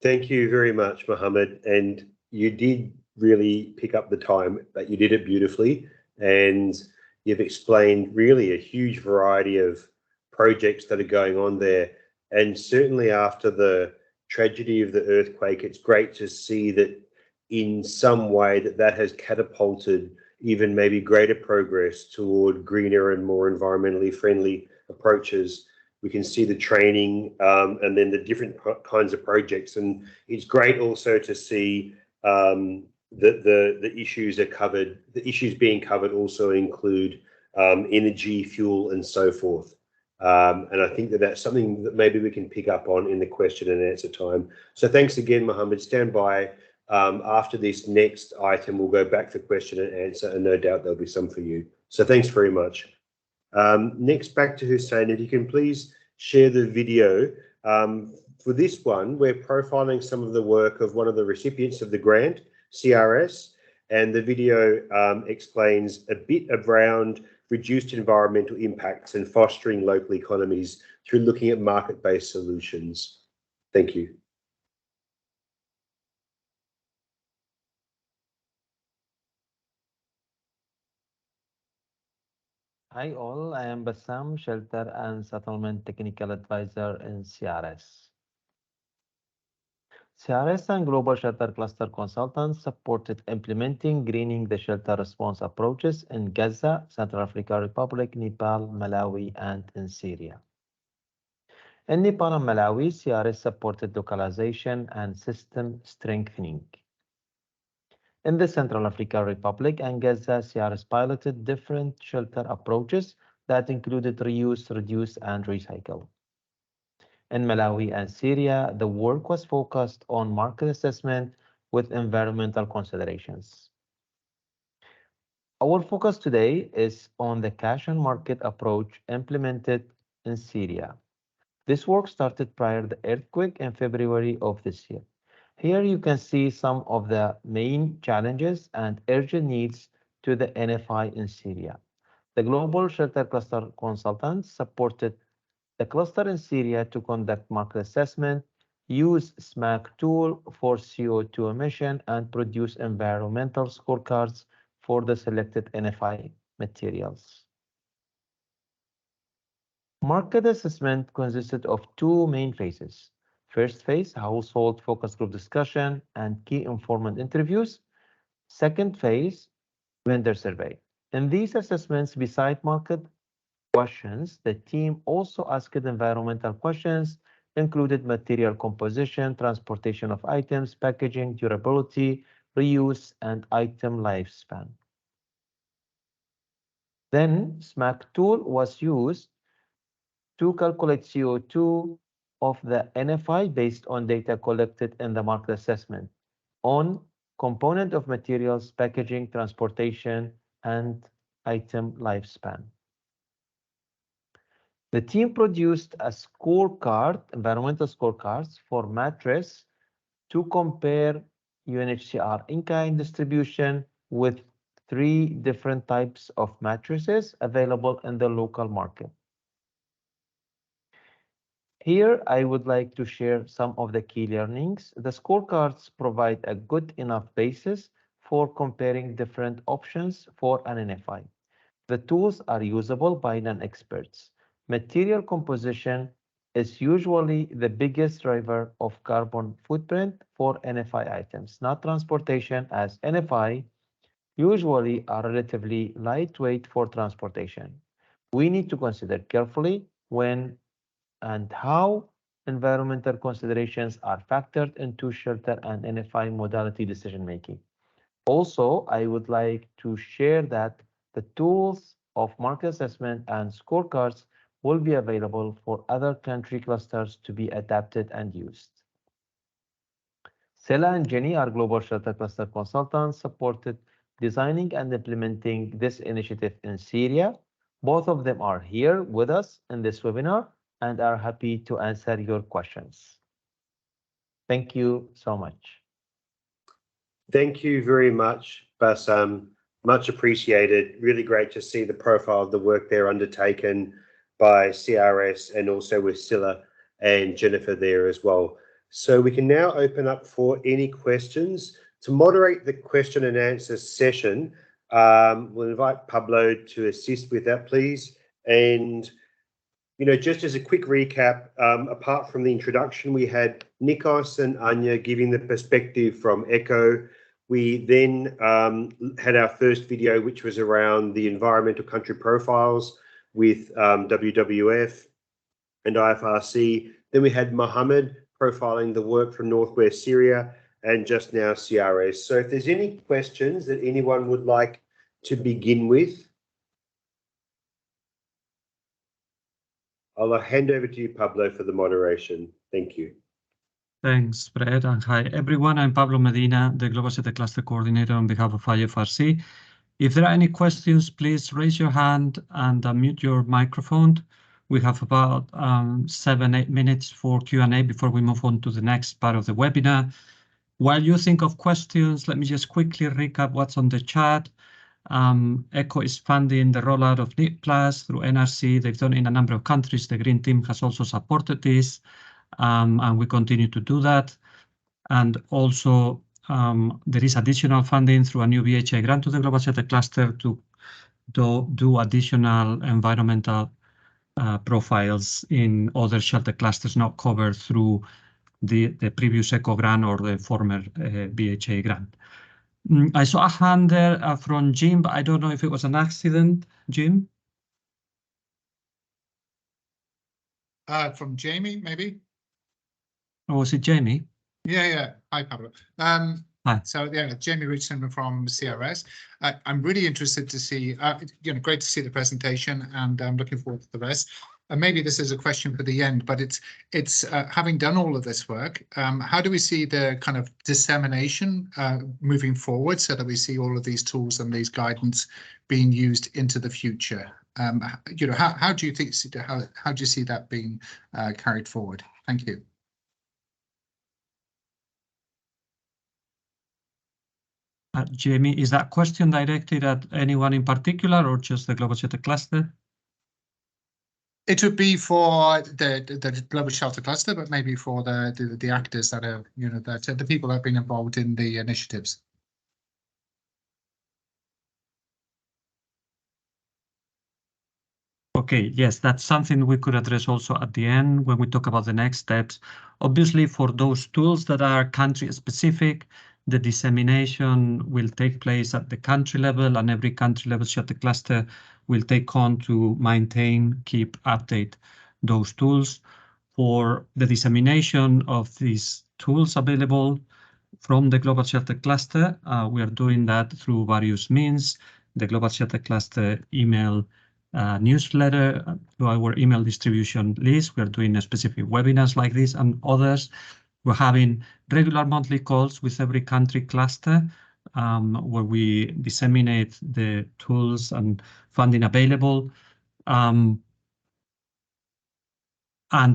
Speaker 1: Thank you very much, Mohammed. And you did really pick up the time, but you did it beautifully. And you've explained really a huge variety of projects that are going on there. And certainly after the tragedy of the earthquake, it's great to see that in some way that has catapulted even maybe greater progress toward greener and more environmentally friendly approaches. We can see the training and then the different kinds of projects, and it's great also to see that the issues are covered. The issues being covered also include energy, fuel, and so forth. And I think that's something that maybe we can pick up on in the question and answer time. So thanks again, Mohammed. Stand by. After this next item, we'll go back for question and answer, and no doubt there'll be some for you. So thanks very much. Next, back to Hussein, if you can please share the video. For this one, we're profiling some of the work of one of the recipients of the grant, CRS, and the video explains a bit around reduced environmental impacts and fostering local economies through looking at market-based solutions. Thank you.
Speaker 7: Hi all, I am Bassam, Shelter and Settlement Technical Advisor in CRS. CRS and Global Shelter Cluster Consultants supported implementing greening the shelter response approaches in Gaza, Central African Republic, Nepal, Malawi, and in Syria. In Nepal and Malawi, CRS supported localization and system strengthening. In the Central African Republic and Gaza, CRS piloted different shelter approaches that included reuse, reduce, and recycle. In Malawi and Syria, the work was focused on market assessment with environmental considerations. Our focus today is on the cash and market approach implemented in Syria. This work started prior to the earthquake in February of this year. Here you can see some of the main challenges and urgent needs to the NFI in Syria. The Global Shelter Cluster Consultants supported the cluster in Syria to conduct market assessment, use SMAC tool for CO2 emission, and produce environmental scorecards for the selected NFI materials. Market assessment consisted of two main phases. First phase, household focus group discussion and key informant interviews. Second phase, vendor survey. In these assessments, beside market questions, the team also asked environmental questions, included material composition, transportation of items, packaging, durability, reuse, and item lifespan. Then SMAC tool was used to calculate CO2 of the NFI based on data collected in the market assessment on component of materials, packaging, transportation, and item lifespan. The team produced a scorecard, environmental scorecards for mattress to compare UNHCR in-kind distribution with 3 different types of mattresses available in the local market. Here, I would like to share some of the key learnings. The scorecards provide a good enough basis for comparing different options for an NFI. The tools are usable by non-experts. Material composition is usually the biggest driver of carbon footprint for NFI items, not transportation, as NFI usually are relatively lightweight for transportation. We need to consider carefully when and how environmental considerations are factored into shelter and NFI modality decision-making. Also, I would like to share that the tools of market assessment and scorecards will be available for other country clusters to be adapted and used. Sela and Jenny are Global Shelter Cluster consultants, supported designing and implementing this initiative in Syria. Both of them are here with us in this webinar and are happy to answer your questions. Thank you so much.
Speaker 1: Thank you very much, Bassam. Much appreciated. Really great to see the profile of the work there undertaken by CRS and also with Scylla and Jennifer there as well. So we can now open up for any questions. To moderate the question and answer session, we'll invite Pablo to assist with that, please. And just as a quick recap, apart from the introduction, we had Nikos and Anya giving the perspective from ECHO. We then had our first video, which was around the environmental country profiles with WWF and IFRC. Then we had Mohammed profiling the work from Northwest Syria, and just now CRS. So if there's any questions that anyone would like to begin with, I'll hand over to you, Pablo, for the moderation. Thank you.
Speaker 8: Thanks, Brett, and hi, everyone. I'm Pablo Medina, the Global Shelter Cluster Coordinator on behalf of IFRC. If there are any questions, please raise your hand and unmute your microphone. We have about 7-8 minutes for Q&A before we move on to the next part of the webinar. While you think of questions, let me just quickly recap what's on the chat. ECHO is funding the rollout of NEET Plus through NRC. They've done it in a number of countries. The Green Team has also supported this, and we continue to do that. And also, there is additional funding through a new BHA grant to the Global Shelter Cluster to do additional environmental profiles in other shelter clusters not covered through the previous ECHO grant or the former BHA grant. I saw a hand there from Jim, but I don't know if it was an accident, Jim.
Speaker 9: From Jamie, maybe?
Speaker 8: Or was it Jamie?
Speaker 9: Yeah. Hi, Pablo.
Speaker 8: Hi.
Speaker 9: So yeah, Jamie Richardson from CRS. I'm really interested to see, great to see the presentation, and I'm looking forward to the rest. And maybe this is a question for the end, but it's having done all of this work, how do we see the kind of dissemination moving forward, so that we see all of these tools and these guidance being used into the future? How do you think, how do you see that being carried forward? Thank you.
Speaker 8: Jamie, is that question directed at anyone in particular or just the Global Shelter Cluster?
Speaker 9: It would be for the Global Shelter Cluster, but maybe for the actors that are, the people that have been involved in the initiatives.
Speaker 8: Okay, yes, that's something we could address also at the end when we talk about the next steps. Obviously, for those tools that are country specific, the dissemination will take place at the country level, and every country level shelter cluster will take on to maintain, keep, update those tools. For the dissemination of these tools available from the Global Shelter Cluster, we are doing that through various means. The Global Shelter Cluster email newsletter, to our email distribution list. We are doing specific webinars like this and others. We're having regular monthly calls with every country cluster where we disseminate the tools and funding available. And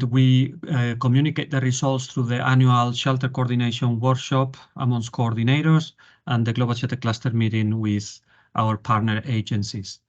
Speaker 8: we communicate the results through the annual shelter coordination workshop amongst coordinators and the Global Shelter Cluster meeting with our partner agencies.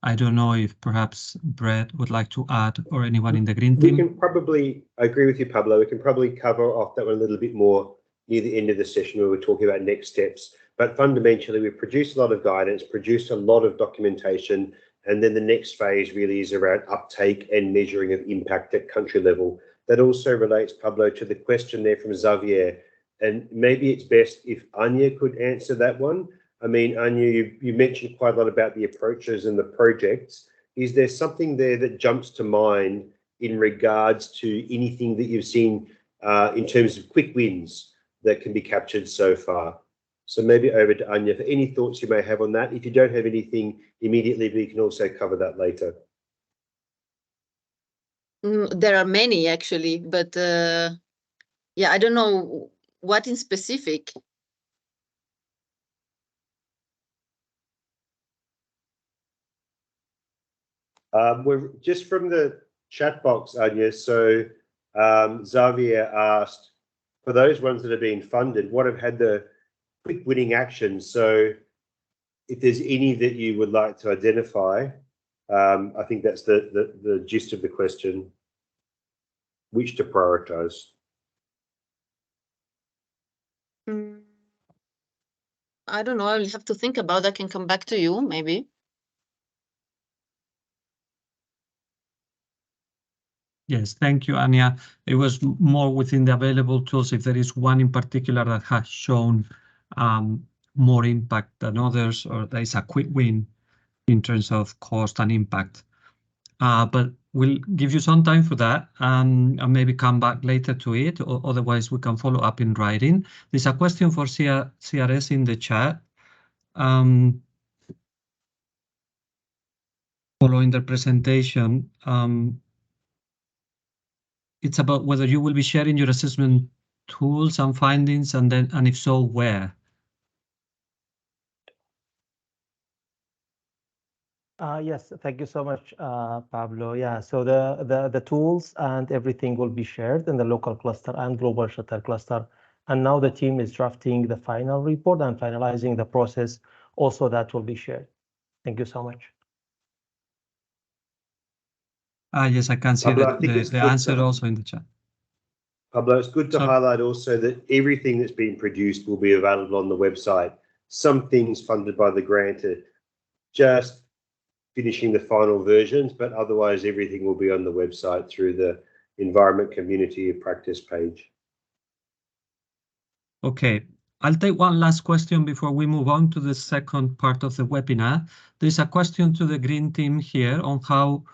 Speaker 8: I don't know if perhaps Brett would like to add, or anyone in the Green Team.
Speaker 1: We can probably, I agree with you, Pablo, we can probably cover off that one a little bit more near the end of the session where we're talking about next steps. But fundamentally, we've produced a lot of guidance, produced a lot of documentation And then the next phase really is around uptake and measuring of impact at country level. That also relates, Pablo, to the question there from Xavier. And maybe it's best if Anya could answer that one. I mean, Anya, you mentioned quite a lot about the approaches and the projects. Is there something there that jumps to mind in regards to anything that you've seen in terms of quick wins that can be captured so far? So maybe over to Anya for any thoughts you may have on that. If you don't have anything immediately, we can also cover that later.
Speaker 3: There are many actually, but yeah, I don't know what in specific.
Speaker 1: We're just from the chat box, Anya. So Xavier asked, for those ones that are being funded, what have had the quick winning actions? So if there's any that you would like to identify, I think that's the gist of the question, which to prioritize.
Speaker 3: I don't know, I'll have to think about that. I can come back to you, maybe.
Speaker 8: Yes, thank you, Anya. It was more within the available tools. If there is one in particular that has shown more impact than others, or there is a quick win in terms of cost and impact. But we'll give you some time for that and maybe come back later to it, or otherwise we can follow up in writing. There's a question for CRS in the chat. Following the presentation, it's about whether you will be sharing your assessment tools and findings, and if so, where?
Speaker 7: Yes, thank you so much, Pablo. Yeah, so the tools and everything will be shared in the local cluster and global shelter cluster. And now the team is drafting the final report and finalizing the process. Also, that will be shared. Thank you so much.
Speaker 8: Yes, I can see
Speaker 1: Pablo,
Speaker 8: the answer also in the chat.
Speaker 1: Pablo, it's good to highlight also that everything that's being produced will be available on the website. Some things funded by the grant are just finishing the final versions, but otherwise everything will be on the website through the Environment Community of Practice page.
Speaker 8: Okay, I'll take one last question before we move on to the second part of the webinar. There's a question to the Green team here on how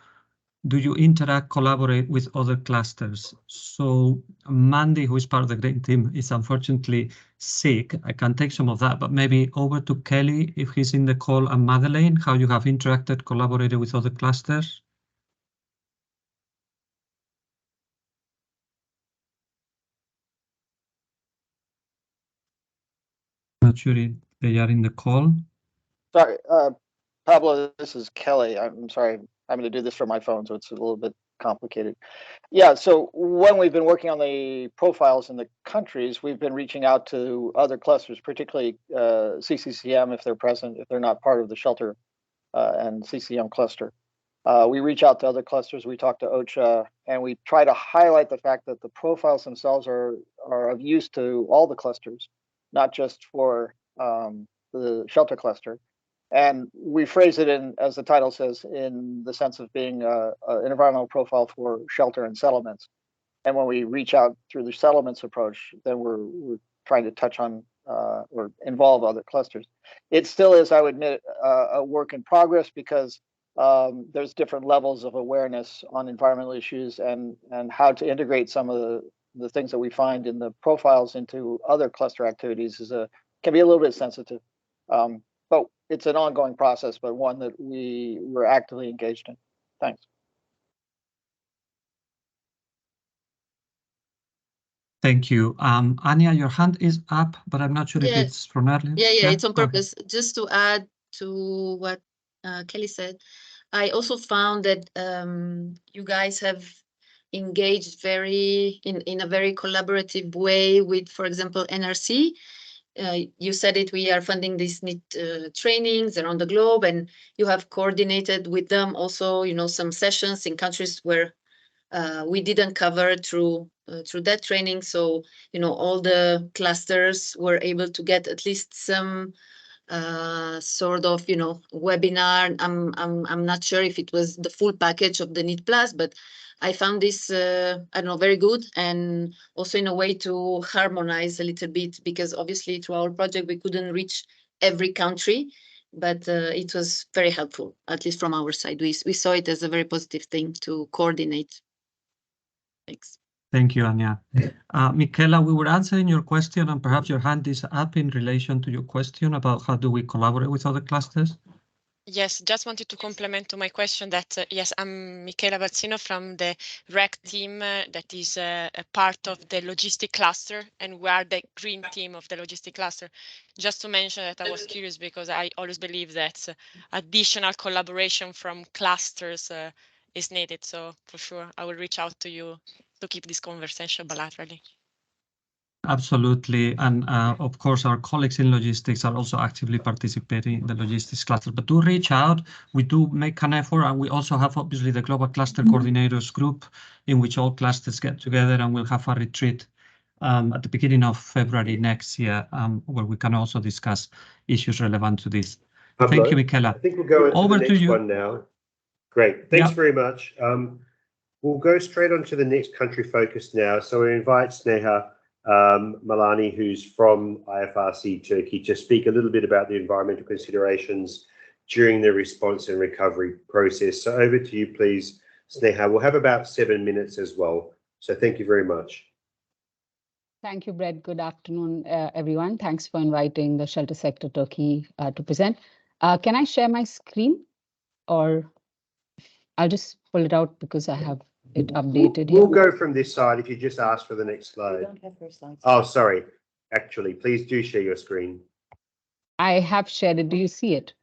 Speaker 8: do you interact, collaborate with other clusters? So Mandy, who is part of the Green team, is unfortunately sick. I can take some of that, but maybe over to Kelly, if he's in the call, and Madeleine, how you have interacted, collaborated with other clusters? Not sure if they are in the call.
Speaker 4: Sorry, Pablo, this is Kelly. I'm sorry, I'm going to do this from my phone, so it's a little bit complicated. Yeah, so when we've been working on the profiles in the countries, we've been reaching out to other clusters, particularly CCCM if they're present, if they're not part of the shelter and CCM cluster. We reach out to other clusters, we talk to OCHA, and we try to highlight the fact that the profiles themselves are of use to all the clusters, not just for the shelter cluster. And we phrase it in, as the title says, in the sense of being an environmental profile for shelter and settlements. And when we reach out through the settlements approach, then we're trying to touch on or involve other clusters. It still is, I would admit, a work in progress because there's different levels of awareness on environmental issues and how to integrate some of the things that we find in the profiles into other cluster activities can be a little bit sensitive. But it's an ongoing process, but one that we're actively engaged in. Thanks.
Speaker 8: Thank you. Anya, your hand is up, but I'm not sure if it's from earlier.
Speaker 3: Yeah, it's on purpose. Just to add to what Kelly said, I also found that you guys have engaged in a very collaborative way with, for example, NRC. You said it, we are funding these trainings around the globe, and you have coordinated with them also, some sessions in countries where we didn't cover through that training. So, all the clusters were able to get at least some sort of, webinar. I'm not sure if it was the full package of the NEED Plus, but I found this, I don't know, very good, and also in a way to harmonize a little bit, because obviously through our project we couldn't reach every country, but it was very helpful, at least from our side. We saw it as a very positive thing to coordinate. Thanks.
Speaker 8: Thank you, Anya. Michaela, we were answering your question, and perhaps your hand is up in relation to your question about how do we collaborate with other clusters?
Speaker 10: Yes, just wanted to complement to my question that, yes, I'm Michela Balzino from the REC team that is a part of the logistic cluster, and we are the green team of the logistic cluster. Just to mention that I was curious because I always believe that additional collaboration from clusters is needed. So for sure, I will reach out to you to keep this conversation bilaterally.
Speaker 8: Absolutely. And of course, our colleagues in logistics are also actively participating in the logistics cluster. But to reach out, we do make an effort. And we also have obviously the Global Cluster Coordinators Group, in which all clusters get together, and we'll have a retreat at the beginning of February next year, where we can also discuss issues relevant to this.
Speaker 1: Pablo,
Speaker 8: thank you, Michaela.
Speaker 1: I think we'll go into
Speaker 8: Over
Speaker 1: the
Speaker 8: to
Speaker 1: next
Speaker 8: you.
Speaker 1: one now. Great. Thanks
Speaker 8: Yeah.
Speaker 1: very much. We'll go straight on to the next country focus now. So we invite Sneha Malani, who's from IFRC Turkey, to speak a little bit about the environmental considerations during the response and recovery process. So over to you, please, Sneha. We'll have about 7 minutes as well. So thank you very much.
Speaker 11: Thank you, Brett. Good afternoon, everyone. Thanks for inviting the Shelter Sector Turkey to present. Can I share my screen, or I'll just pull it out because I have it updated here.
Speaker 1: We'll go from this side if you just ask for the next slide.
Speaker 11: We don't have her slides.
Speaker 1: Oh, sorry. Actually, please do share your screen.
Speaker 11: I have shared it. Do you see it?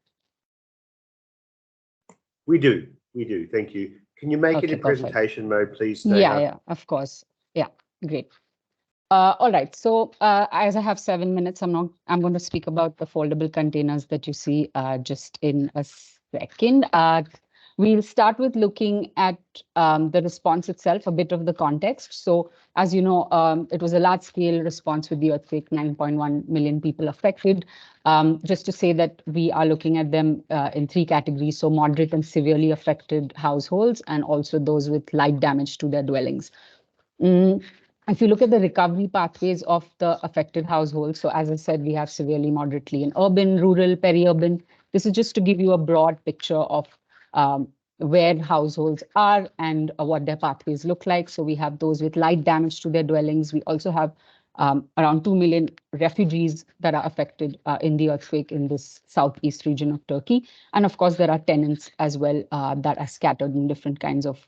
Speaker 1: We do. We do. Thank you. Can you make it
Speaker 11: Okay,
Speaker 1: in
Speaker 11: perfect.
Speaker 1: presentation mode, please, Sneha?
Speaker 11: Yeah, of course. Yeah, great. All right. So as I have 7 minutes, I'm going to speak about the foldable containers that you see just in a second. We'll start with looking at the response itself, a bit of the context. So as you know, it was a large-scale response with the earthquake, 9.1 million people affected. Just to say that we are looking at them in 3 categories, so moderate and severely affected households, and also those with light damage to their dwellings. If you look at the recovery pathways of the affected households, so as I said, we have severely, moderately in urban, rural, peri-urban. This is just to give you a broad picture of where households are and what their pathways look like. So we have those with light damage to their dwellings. We also have around 2 million refugees that are affected in the earthquake in this southeast region of Turkey. And of course, there are tenants as well that are scattered in different kinds of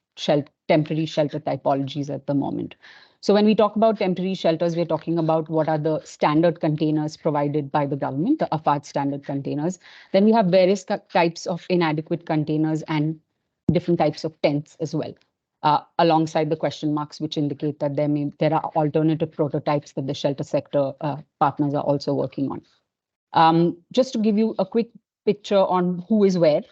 Speaker 11: temporary shelter typologies at the moment. So when we talk about temporary shelters, we're talking about what are the standard containers provided by the government, the AFAD standard containers. Then we have various types of inadequate containers and different types of tents as well, alongside the question marks, which indicate that there are alternative prototypes that the shelter sector partners are also working on. Just to give you a quick picture on who is where,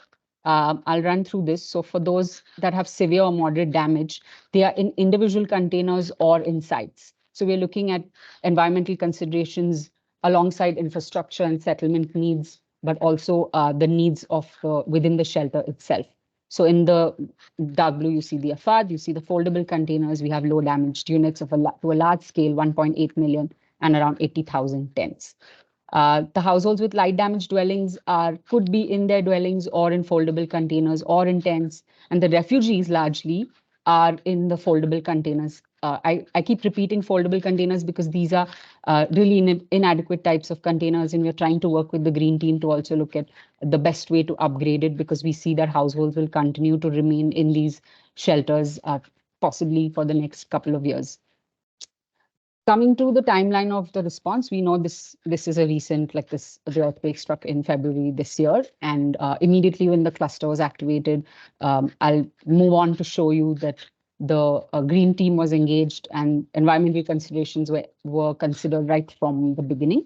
Speaker 11: I'll run through this. So for those that have severe or moderate damage, they are in individual containers or in sites. So we're looking at environmental considerations alongside infrastructure and settlement needs, but also the needs of within the shelter itself. So in the dark blue, you see the AFAD, you see the foldable containers. We have low damaged units to a large scale, 1.8 million and around 80,000 tents. The households with light damaged dwellings could be in their dwellings or in foldable containers or in tents. And the refugees largely are in the foldable containers. I keep repeating foldable containers because these are really inadequate types of containers. And we're trying to work with the green team to also look at the best way to upgrade it, because we see that households will continue to remain in these shelters possibly for the next couple of years. Coming to the timeline of the response, we know this is a recent, the earthquake struck in February this year. And immediately when the cluster was activated, I'll move on to show you that the green team was engaged and environmental considerations were considered right from the beginning.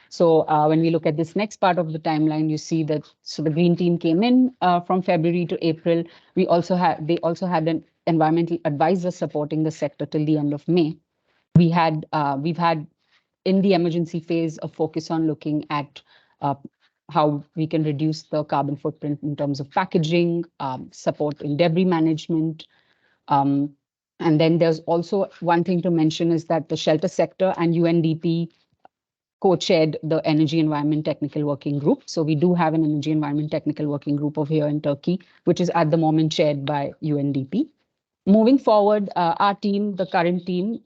Speaker 11: So when we look at this next part of the timeline, you see that the green team came in from February to April. They also had an environmental advisor supporting the sector till the end of May. We've had in the emergency phase a focus on looking at how we can reduce the carbon footprint in terms of packaging, support in debris management. And then there's also one thing to mention is that the shelter sector and UNDP co-chaired the Energy Environment Technical Working Group. So we do have an Energy Environment Technical Working Group over here in Turkey, which is at the moment chaired by UNDP. Moving forward, our team, the current team,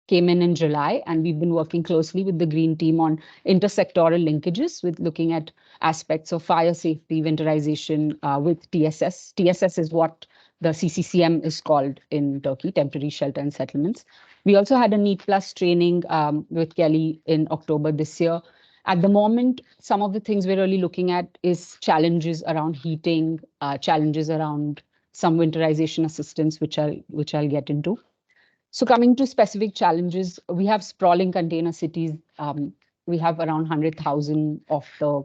Speaker 11: came in July, and we've been working closely with the Green Team on intersectoral linkages with looking at aspects of fire safety, winterization with TSS. TSS is what the CCCM is called in Turkey, Temporary Shelter and Settlements. We also had a NEET Plus training with Kelly in October this year. At the moment, some of the things we're really looking at is challenges around heating, challenges around some winterization assistance, which I'll get into. So coming to specific challenges, we have sprawling container cities. We have around 100,000 of the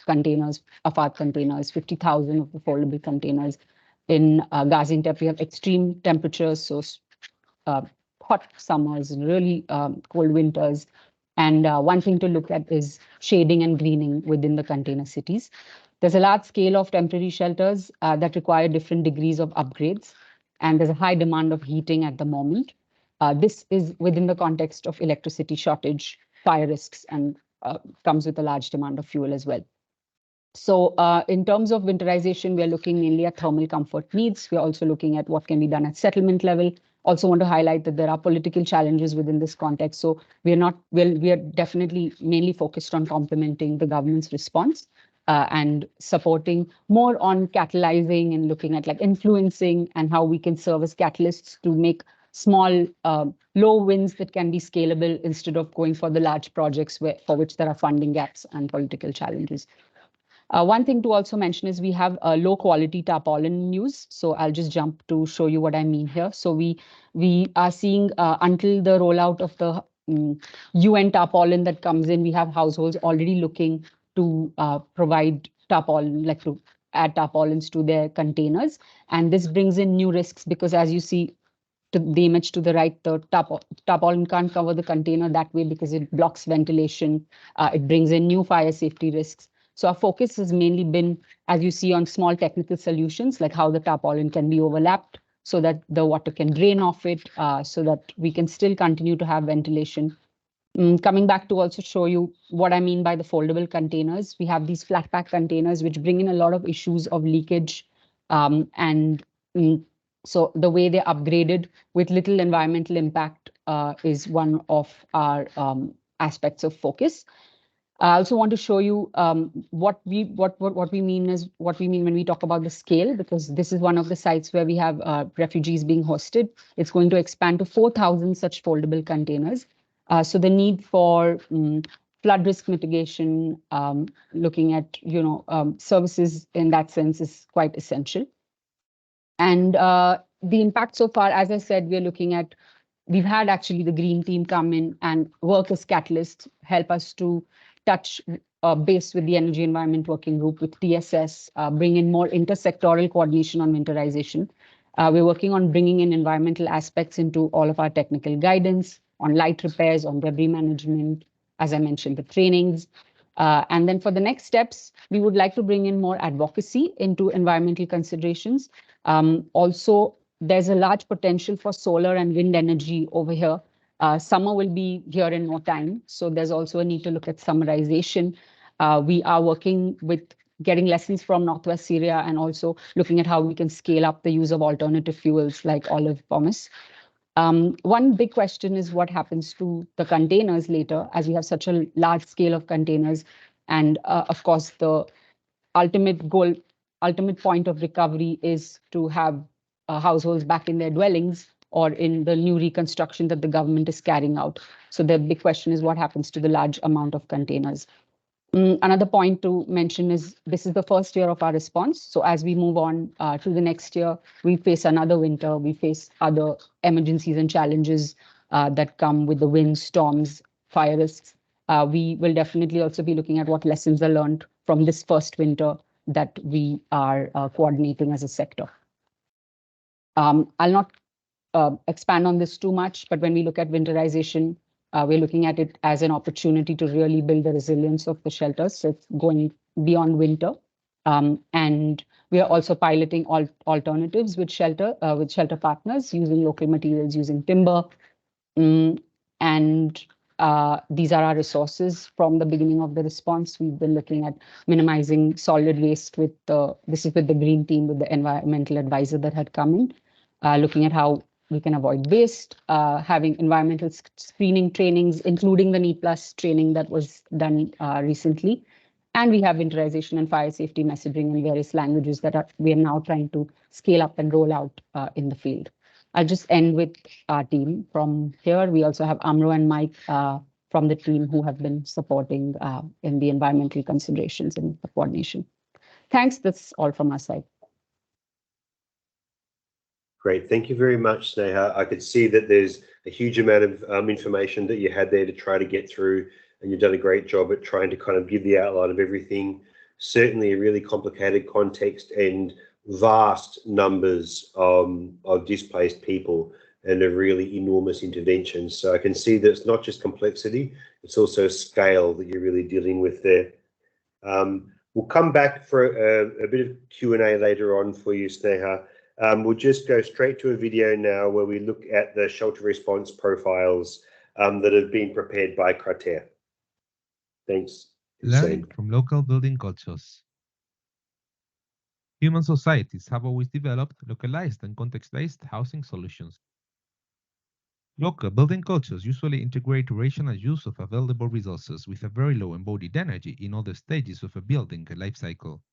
Speaker 11: containers, AFAT containers, 50,000 of the foldable containers. In Gaziantep, we have extreme temperatures, so hot summers, really cold winters. And one thing to look at is shading and greening within the container cities. There's a large scale of temporary shelters that require different degrees of upgrades, and there's a high demand of heating at the moment. This is within the context of electricity shortage, fire risks, and comes with a large demand of fuel as well. So in terms of winterization, we're looking mainly at thermal comfort needs. We're also looking at what can be done at settlement level. Also want to highlight that there are political challenges within this context. So we are definitely mainly focused on complementing the government's response and supporting more on catalyzing and looking at like influencing and how we can serve as catalysts to make small, low wins that can be scalable instead of going for the large projects for which there are funding gaps and political challenges. One thing to also mention is we have a low quality tarpaulin use. So I'll just jump to show you what I mean here. So we are seeing until the rollout of the UN tarpaulin that comes in, we have households already looking to provide tarpaulin, like to add tarpaulins to their containers. And this brings in new risks because as you see, the image to the right, the tarpaulin can't cover the container that way because it blocks ventilation. It brings in new fire safety risks. So our focus has mainly been, as you see, on small technical solutions, like how the tarpaulin can be overlapped so that the water can drain off it, so that we can still continue to have ventilation. Coming back to also show you what I mean by the foldable containers, we have these flat pack containers, which bring in a lot of issues of leakage. So the way they're upgraded with little environmental impact is one of our aspects of focus. I also want to show you what we mean when we talk about the scale, because this is one of the sites where we have refugees being hosted. It's going to expand to 4,000 such foldable containers. So the need for flood risk mitigation, looking at services in that sense is quite essential. And the impact so far, as I said, we've had actually the Green Team come in and work as catalysts, help us to touch base with the Energy Environment Working Group with TSS, bring in more intersectoral coordination on winterization. We're working on bringing in environmental aspects into all of our technical guidance on light repairs, on debris management, as I mentioned, the trainings. And then for the next steps, we would like to bring in more advocacy into environmental considerations. Also, there's a large potential for solar and wind energy over here. Summer will be here in no time. So there's also a need to look at summarization. We are working with getting lessons from Northwest Syria and also looking at how we can scale up the use of alternative fuels like olive pomace. One big question is what happens to the containers later, as we have such a large scale of containers. And of course, the ultimate goal, ultimate point of recovery is to have households back in their dwellings or in the new reconstruction that the government is carrying out. So the big question is what happens to the large amount of containers. Another point to mention is this is the first year of our response. So as we move on to the next year, we face another winter, we face other emergencies and challenges that come with the winds, storms, fire risks. We will definitely also be looking at what lessons are learned from this first winter that we are coordinating as a sector. I'll not expand on this too much, but when we look at winterization, we're looking at it as an opportunity to really build the resilience of the shelters. So it's going beyond winter. And we are also piloting alternatives with shelter partners using local materials, using timber. And these are our resources from the beginning of the response. We've been looking at minimizing solid waste with this is with the green team, with the environmental advisor that had come in, looking at how we can avoid waste, having environmental screening trainings, including the NEET Plus training that was done recently. And we have winterization and fire safety messaging in various languages that we are now trying to scale up and roll out in the field. I'll just end with our team from here. We also have Amro and Mike from the team who have been supporting in the environmental considerations and the coordination. Thanks, that's all from our side.
Speaker 1: Great, thank you very much, Sneha. I could see that there's a huge amount of information that you had there to try to get through, and you've done a great job at trying to kind of give the outline of everything. Certainly a really complicated context and vast numbers of displaced people and a really enormous intervention. So I can see that it's not just complexity, it's also scale that you're really dealing with there. We'll come back for a bit of Q&A later on for you, Sneha. We'll just go straight to a video now where we look at the shelter response profiles that have been prepared by Krater. Thanks.
Speaker 12: Learning from local building cultures. Human societies have always developed localized and context-based housing solutions. Local building cultures usually integrate rational use of available resources with a very low embodied energy in all the stages of a building life cycle.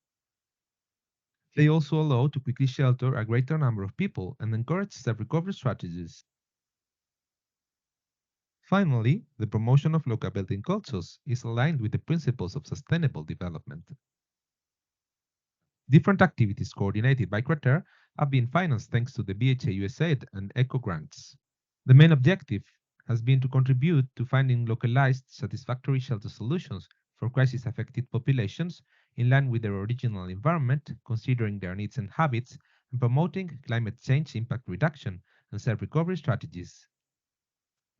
Speaker 12: They also allow to quickly shelter a greater number of people and encourage self-recovery strategies. Finally, the promotion of local building cultures is aligned with the principles of sustainable development. Different activities coordinated by Krater have been financed thanks to the BHA USAID and ECHO grants. The main objective has been to contribute to finding localized, satisfactory shelter solutions for crisis-affected populations in line with their original environment, considering their needs and habits, and promoting climate change impact reduction and self-recovery strategies.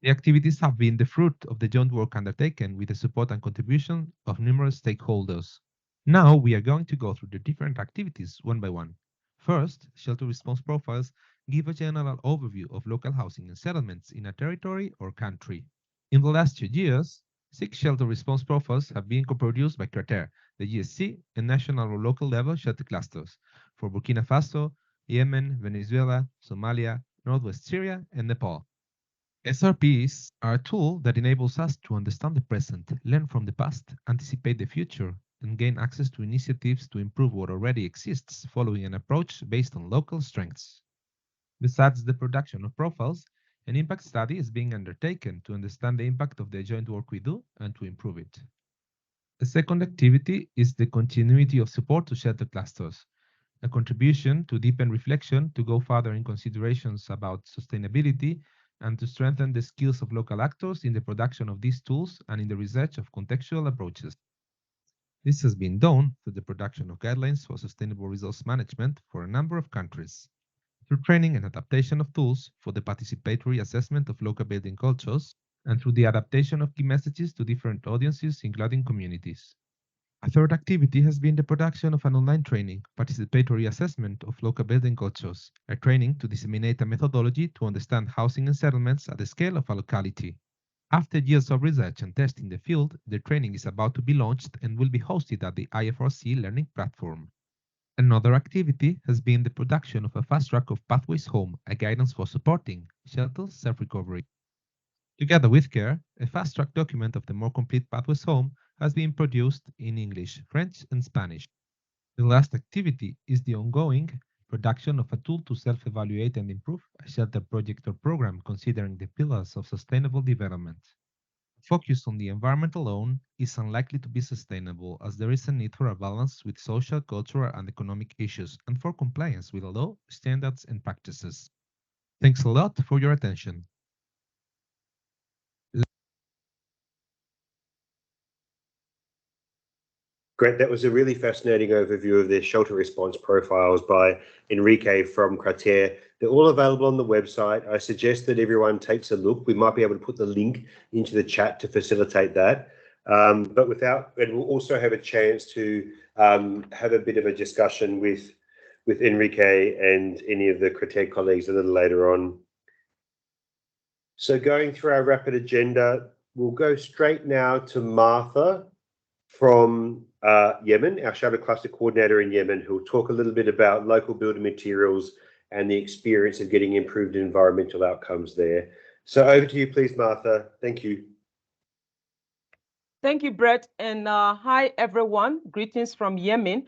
Speaker 12: The activities have been the fruit of the joint work undertaken with the support and contribution of numerous stakeholders. Now we are going to go through the different activities one by one. First, shelter response profiles give a general overview of local housing and settlements in a territory or country. In the last 2 years, 6 shelter response profiles have been co-produced by Krater, the GSC, and national or local level shelter clusters for Burkina Faso, Yemen, Venezuela, Somalia, Northwest Syria, and Nepal. SRPs are a tool that enables us to understand the present, learn from the past, anticipate the future, and gain access to initiatives to improve what already exists following an approach based on local strengths. Besides the production of profiles, an impact study is being undertaken to understand the impact of the joint work we do and to improve it. The second activity is the continuity of support to shelter clusters, a contribution to deepen reflection to go further in considerations about sustainability and to strengthen the skills of local actors in the production of these tools and in the research of contextual approaches. This has been done through the production of guidelines for sustainable resource management for a number of countries, through training and adaptation of tools for the participatory assessment of local building cultures, and through the adaptation of key messages to different audiences, including communities. A third activity has been the production of an online training, participatory assessment of local building cultures, a training to disseminate a methodology to understand housing and settlements at the scale of a locality. After years of research and testing in the field, the training is about to be launched and will be hosted at the IFRC learning platform. Another activity has been the production of a fast track of Pathways Home, a guidance for supporting shelter self-recovery. Together with CARE, a fast track document of the more complete Pathways Home has been produced in English, French, and Spanish. The last activity is the ongoing production of a tool to self-evaluate and improve a shelter project or program considering the pillars of sustainable development. Focus on the environment alone is unlikely to be sustainable as there is a need for a balance with social, cultural, and economic issues and for compliance with law, standards, and practices. Thanks a lot for your attention.
Speaker 1: Great, that was a really fascinating overview of the shelter response profiles by Enrique from Crater. They're all available on the website. I suggest that everyone takes a look. We might be able to put the link into the chat to facilitate that. And we'll also have a chance to have a bit of a discussion with Enrique and any of the Crater colleagues a little later on. So going through our rapid agenda, we'll go straight now to Martha from Yemen, our Shelter Cluster Coordinator in Yemen, who will talk a little bit about local building materials and the experience of getting improved environmental outcomes there. So over to you, please, Martha. Thank you.
Speaker 13: Thank you, Brett, and hi, everyone. Greetings from Yemen.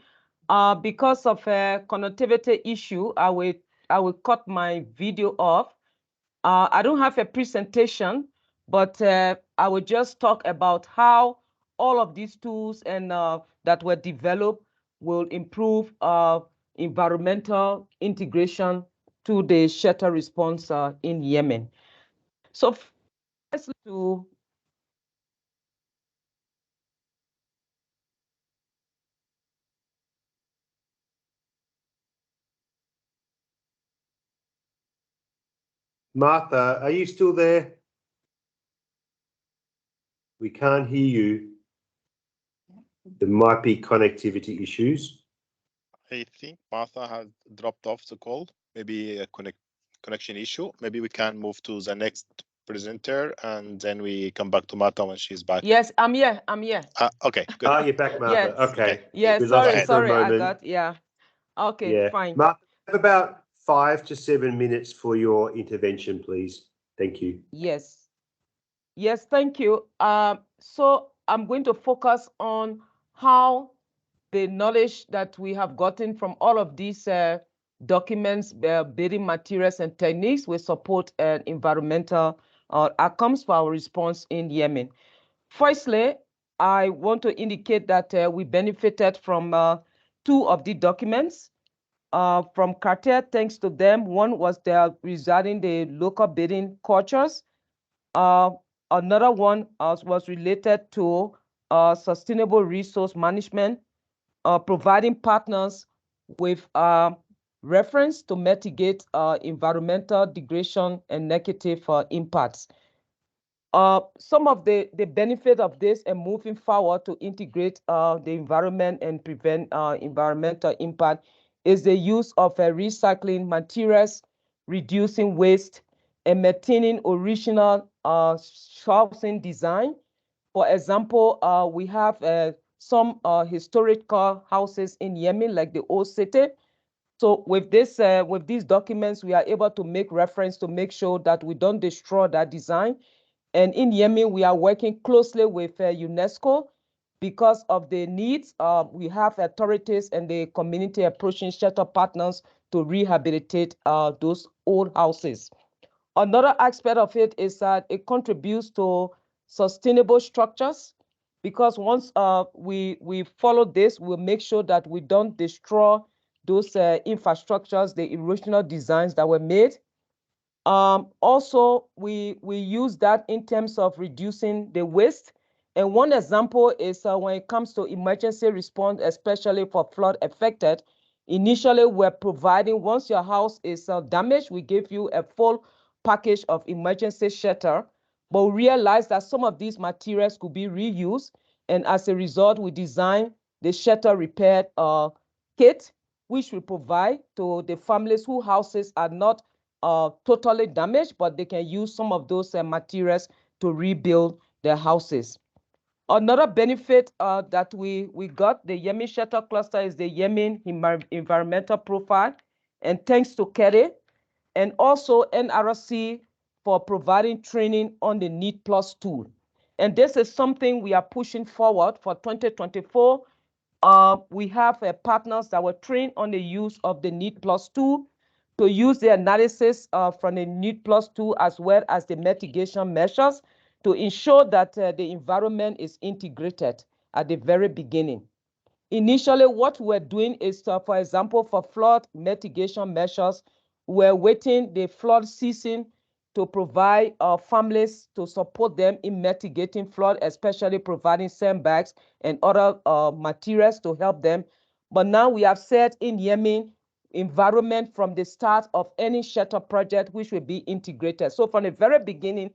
Speaker 13: Because of a connectivity issue, I will cut my video off. I don't have a presentation, but I will just talk about how all of these tools and that were developed will improve environmental integration to the shelter response in Yemen. So first, to
Speaker 1: Martha, are you still there? We can't hear you. There might be connectivity issues.
Speaker 14: I think Martha has dropped off the call. Maybe a connection issue. Maybe we can move to the next presenter and then we come back to Martha when she's back.
Speaker 13: yes, I'm here.
Speaker 14: Okay, good.
Speaker 1: Oh, you're back, Martha.
Speaker 13: Yes.
Speaker 1: Okay.
Speaker 13: Yeah,
Speaker 1: We lost you for a
Speaker 13: sorry, I
Speaker 1: moment.
Speaker 13: got, yeah. Okay,
Speaker 1: Yeah.
Speaker 13: fine.
Speaker 1: Martha, have about 5 to 7 minutes for your intervention, please. Thank you.
Speaker 13: Yes. Yes, thank you. So I'm going to focus on how the knowledge that we have gotten from all of these documents, building materials and techniques will support environmental outcomes for our response in Yemen. Firstly, I want to indicate that we benefited from 2 of the documents from Carter. Thanks to them, one was regarding the local building cultures. Another one was related to sustainable resource management, providing partners with reference to mitigate environmental degradation and negative impacts. Some of the benefit of this and moving forward to integrate the environment and prevent environmental impact is the use of recycling materials, reducing waste, and maintaining original housing design. For example, we have some historical houses in Yemen, like the old city. So with these documents, we are able to make reference to make sure that we don't destroy that design. And in Yemen, we are working closely with UNESCO because of the needs. We have authorities and the community approaching shelter partners to rehabilitate those old houses. Another aspect of it is that it contributes to sustainable structures, because once we follow this, we'll make sure that we don't destroy those infrastructures, the original designs that were made. Also, we use that in terms of reducing the waste. And one example is when it comes to emergency response, especially for flood affected. Initially, we're providing, once your house is damaged, we give you a full package of emergency shelter, but we realized that some of these materials could be reused. And as a result, we designed the shelter repair kit, which we provide to the families whose houses are not totally damaged, but they can use some of those materials to rebuild their houses. Another benefit that we got, the Yemen Shelter Cluster, is the Yemen Environmental Profile, and thanks to Kere, and also NRC for providing training on the Need Plus tool. And this is something we are pushing forward for 2024. We have partners that were trained on the use of the Need Plus tool to use the analysis from the Need Plus tool as well as the mitigation measures to ensure that the environment is integrated at the very beginning. Initially, what we're doing is, for example, for flood mitigation measures, we're waiting the flood season to provide families to support them in mitigating flood, especially providing sandbags and other materials to help them. But now we have set in Yemen environment from the start of any shelter project, which will be integrated. So from the very beginning,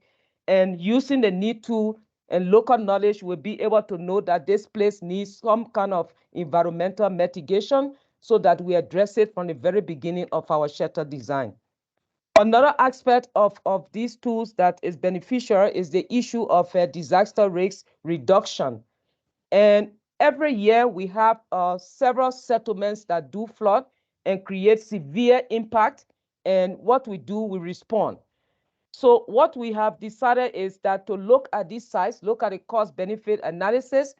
Speaker 13: and using the need to and local knowledge, will be able to know that this place needs some kind of environmental mitigation so that we address it from the very beginning of our shelter design. Another aspect of these tools that is beneficial is the issue of disaster risk reduction. And every year we have several settlements that do flood and create severe impact. And what we do, we respond. So what we have decided is that to look at these sites, look at the cost-benefit analysis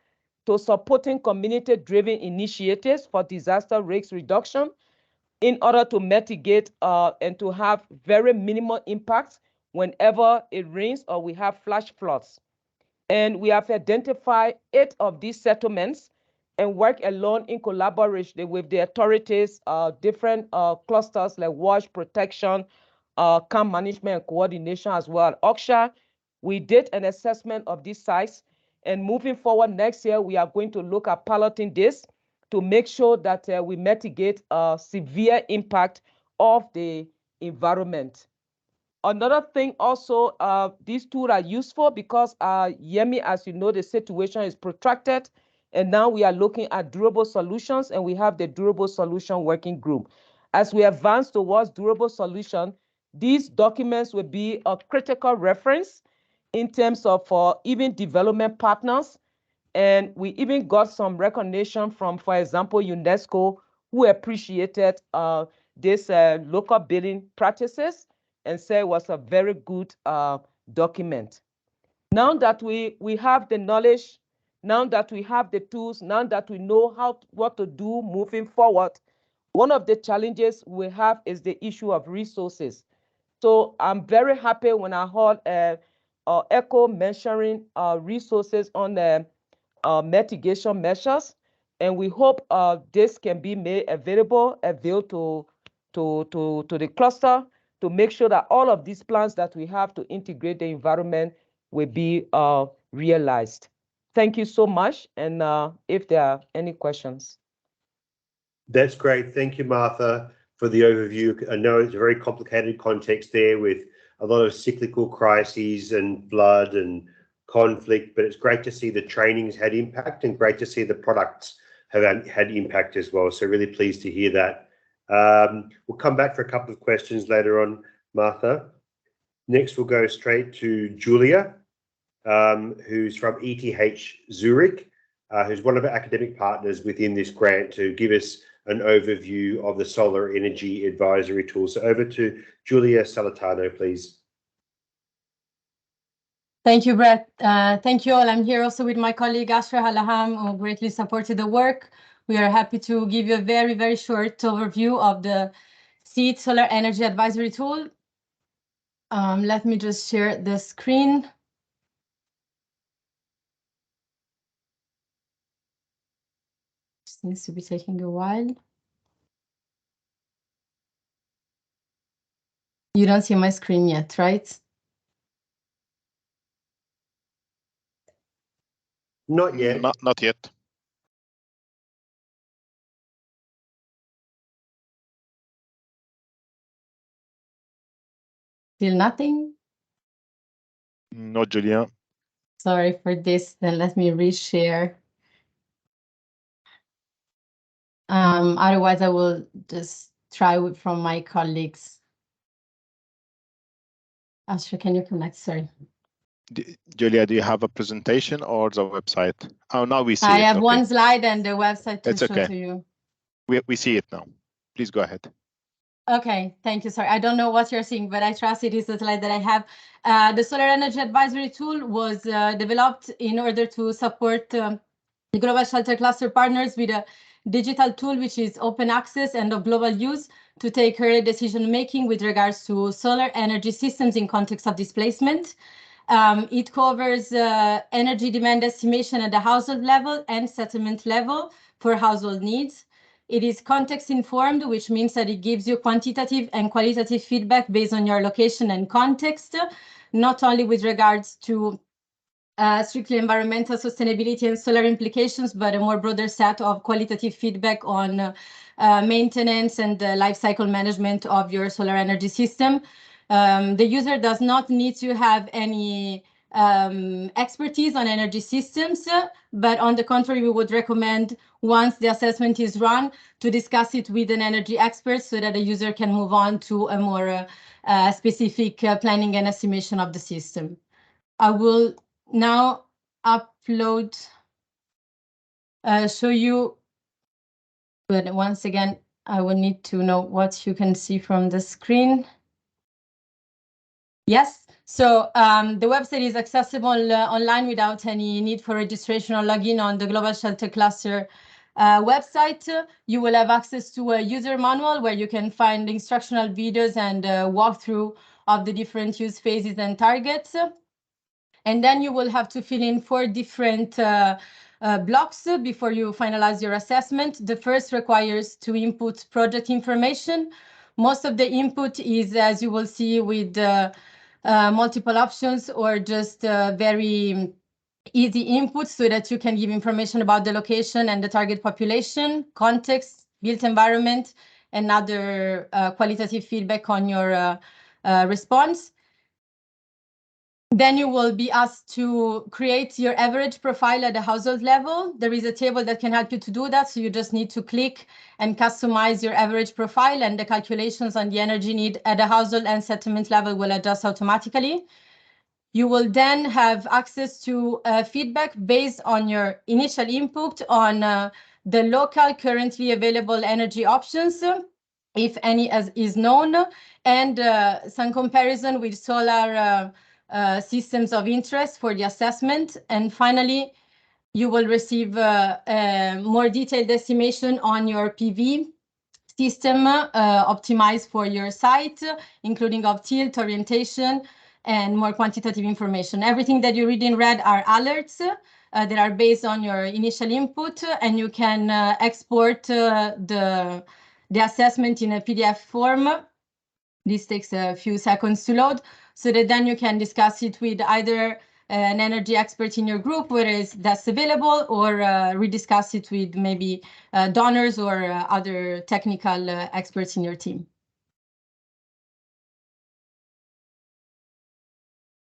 Speaker 13: to supporting community-driven initiatives for disaster risk reduction in order to mitigate and to have very minimal impacts whenever it rains or we have flash floods. And we have identified 8 of these settlements and work along in collaboration with the authorities, different clusters like wash protection, camp management and coordination as well. OCHA, we did an assessment of these sites, and moving forward next year, we are going to look at piloting this to make sure that we mitigate severe impact of the environment. Another thing also, these tools are useful because Yemen, as you know, the situation is protracted, and now we are looking at durable solutions, and we have the durable solution working group. As we advance towards durable solution, these documents will be a critical reference in terms of even development partners. And we even got some recognition from, for example, UNESCO, who appreciated this local building practices and said it was a very good document. Now that we have the knowledge, now that we have the tools, now that we know what to do moving forward, one of the challenges we have is the issue of resources. So I'm very happy when I heard ECHO mentioning resources on the mitigation measures, and we hope this can be made available to the cluster to make sure that all of these plans that we have to integrate the environment will be realized. Thank you so much, and if there are any questions.
Speaker 1: That's great. Thank you, Martha, for the overview. I know it's a very complicated context there with a lot of cyclical crises and flood and conflict, but it's great to see the trainings had impact and great to see the products have had impact as well. So really pleased to hear that. We'll come back for a couple of questions later on, Martha. Next, we'll go straight to Julia, who's from ETH Zurich, who's one of our academic partners within this grant, to give us an overview of the solar energy advisory tool. So over to Julia Salatano, please.
Speaker 15: Thank you, Brett. Thank you all. I'm here also with my colleague Ashraf Alaham, who greatly supported the work. We are happy to give you a very, very short overview of the SEED Solar Energy Advisory Tool. Let me just share the screen. This needs to be taking a while. You don't see my screen yet, right?
Speaker 1: Not yet.
Speaker 14: Not yet.
Speaker 15: Still nothing?
Speaker 14: No, Julia.
Speaker 15: Sorry for this. Then let me reshare. Otherwise, I will just try from my colleagues. Asha, can you connect? Sorry.
Speaker 14: Julia, do you have a presentation or the website? Oh, now we see
Speaker 15: I
Speaker 14: it.
Speaker 15: have
Speaker 14: Okay.
Speaker 15: one slide and the website to
Speaker 14: It's
Speaker 15: show
Speaker 14: okay.
Speaker 15: to you.
Speaker 14: We see it now. Please go ahead.
Speaker 15: Okay, thank you. Sorry, I don't know what you're seeing, but I trust it is the slide that I have. The Solar Energy Advisory Tool was developed in order to support the Global Shelter Cluster partners with a digital tool which is open access and of global use to take early decision-making with regards to solar energy systems in context of displacement. It covers energy demand estimation at the household level and settlement level for household needs. It is context informed, which means that it gives you quantitative and qualitative feedback based on your location and context, not only with regards to strictly environmental sustainability and solar implications, but a more broader set of qualitative feedback on maintenance and the life cycle management of your solar energy system. The user does not need to have any expertise on energy systems, but on the contrary, we would recommend once the assessment is run to discuss it with an energy expert so that the user can move on to a more specific planning and estimation of the system. I will now upload, show you, but once again, I will need to know what you can see from the screen. Yes, so the website is accessible online without any need for registration or login on the Global Shelter Cluster website. You will have access to a user manual where you can find instructional videos and walkthrough of the different use phases and targets. And then you will have to fill in 4 different blocks before you finalize your assessment. The first requires to input project information. Most of the input is, as you will see, with multiple options or just very easy input so that you can give information about the location and the target population, context, built environment, and other qualitative feedback on your response. Then you will be asked to create your average profile at the household level. There is a table that can help you to do that. So you just need to click and customize your average profile, and the calculations on the energy need at the household and settlement level will adjust automatically. You will then have access to feedback based on your initial input on the local currently available energy options, if any is known, and some comparison with solar systems of interest for the assessment. And finally, you will receive a more detailed estimation on your PV system optimized for your site, including of tilt, orientation, and more quantitative information. Everything that you read in red are alerts that are based on your initial input, and you can export the assessment in a PDF form. This takes a few seconds to load, so that then you can discuss it with either an energy expert in your group where that's available, or rediscuss it with maybe donors or other technical experts in your team.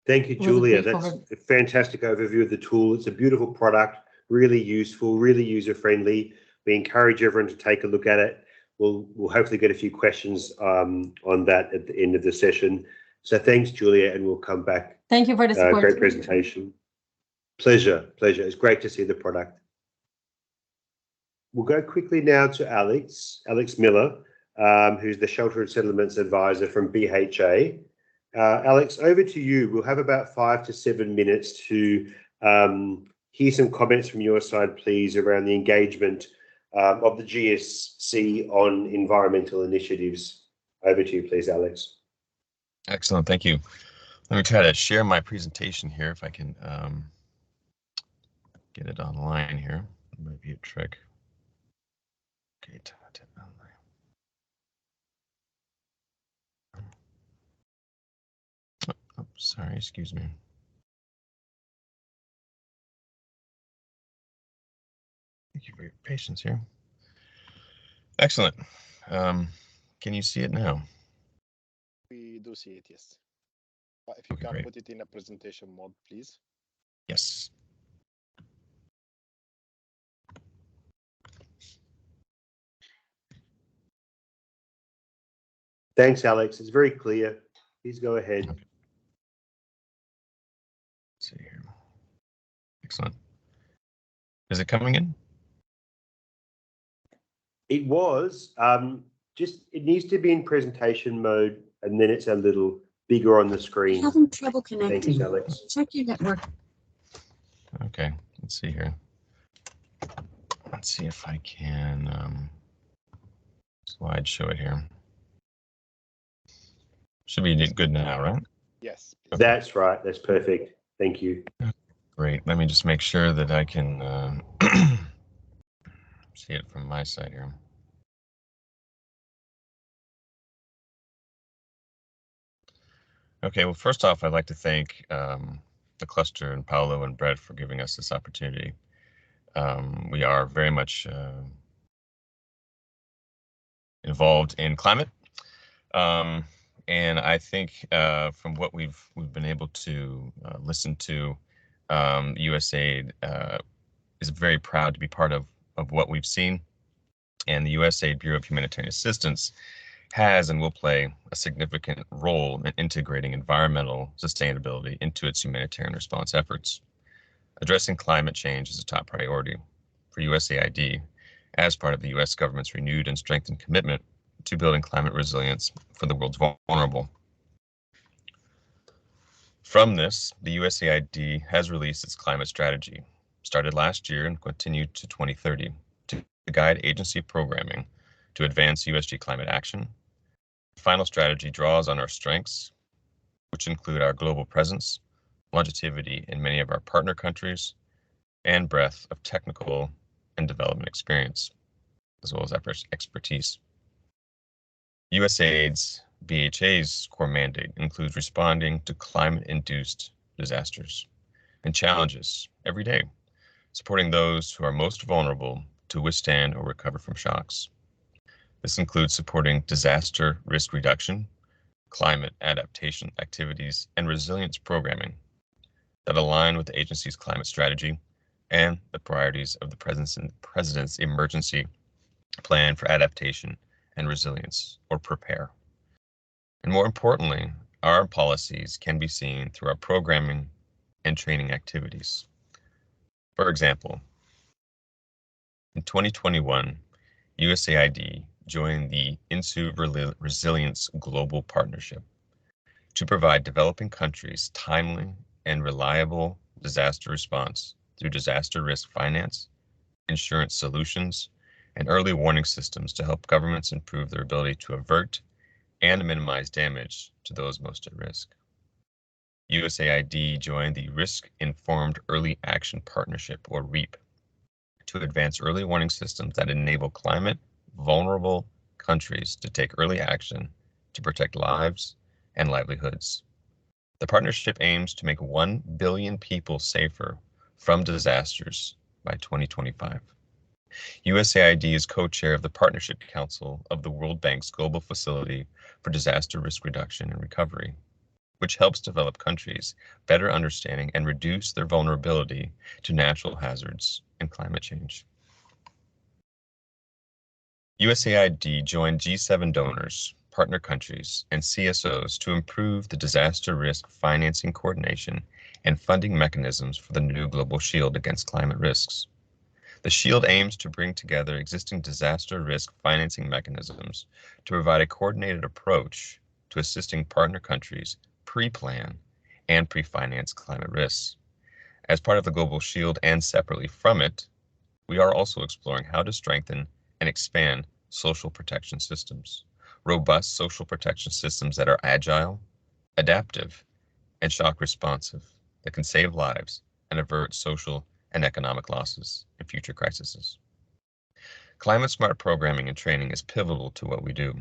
Speaker 1: Thank you, Julia. That's a fantastic overview of the tool. It's a beautiful product, really useful, really user-friendly. We encourage everyone to take a look at it. We'll hopefully get a few questions on that at the end of the session. So thanks, Julia, and we'll come back.
Speaker 15: Thank you for the support.
Speaker 1: Great presentation. Pleasure. It's great to see the product. We'll go quickly now to Alex Miller, who's the Shelter and Settlements Advisor from BHA. Alex, over to you. We'll have about 5 to 7 minutes to hear some comments from your side, please, around the engagement of the GSC on environmental initiatives. Over to you, please, Alex.
Speaker 16: Excellent, thank you. Let me try to share my presentation here if I can get it online here. It might be a trick. Okay, oh, sorry, excuse me. Thank you for your patience here. Excellent. Can you see it now?
Speaker 14: We do see it, yes. If you can put it in a presentation mode, please.
Speaker 16: Yes.
Speaker 1: Thanks, Alex. It's very clear. Please go ahead.
Speaker 16: Okay. Let's see here. Excellent. Is it coming in?
Speaker 1: It was. It needs to be in presentation mode, and then it's a little bigger on the screen.
Speaker 17: I'm having trouble connecting.
Speaker 1: Thanks, Alex.
Speaker 17: Check your network.
Speaker 16: Okay, let's see here. Let's see if I can slideshow it here. Should be good now, right?
Speaker 14: Yes.
Speaker 1: Okay. That's right. That's perfect. Thank you.
Speaker 16: Great. Let me just make sure that I can see it from my side here. Okay, well, first off, I'd like to thank the cluster and Paolo and Brett for giving us this opportunity. We are very much involved in climate, and I think from what we've been able to listen to, USAID is very proud to be part of what we've seen, and the USAID Bureau of Humanitarian Assistance has and will play a significant role in integrating environmental sustainability into its humanitarian response efforts. Addressing climate change is a top priority for USAID as part of the US government's renewed and strengthened commitment to building climate resilience for the world's vulnerable. From this, the USAID has released its climate strategy, started last year and continued to 2030, to guide agency programming to advance USG climate action. The final strategy draws on our strengths, which include our global presence, longevity in many of our partner countries, and breadth of technical and development experience, as well as expertise. USAID's BHA's core mandate includes responding to climate-induced disasters and challenges every day, supporting those who are most vulnerable to withstand or recover from shocks. This includes supporting disaster risk reduction, climate adaptation activities, and resilience programming that align with the agency's climate strategy and the priorities of the President's Emergency Plan for Adaptation and Resilience, or PREPARE. And more importantly, our policies can be seen through our programming and training activities. For example, in 2021, USAID joined the INSU Resilience Global Partnership to provide developing countries timely and reliable disaster response through disaster risk finance, insurance solutions, and early warning systems to help governments improve their ability to avert and minimize damage to those most at risk. USAID joined the Risk-Informed Early Action Partnership, or REAP, to advance early warning systems that enable climate-vulnerable countries to take early action to protect lives and livelihoods. The partnership aims to make 1 billion people safer from disasters by 2025. USAID is co-chair of the Partnership Council of the World Bank's Global Facility for Disaster Risk Reduction and Recovery, which helps develop countries better understanding and reduce their vulnerability to natural hazards and climate change. USAID joined G7 donors, partner countries, and CSOs to improve the disaster risk financing coordination and funding mechanisms for the new Global Shield against climate risks. The Shield aims to bring together existing disaster risk financing mechanisms to provide a coordinated approach to assisting partner countries pre-plan and pre-finance climate risks. As part of the Global Shield and separately from it, we are also exploring how to strengthen and expand social protection systems, robust social protection systems that are agile, adaptive, and shock responsive, that can save lives and avert social and economic losses in future crises. Climate smart programming and training is pivotal to what we do.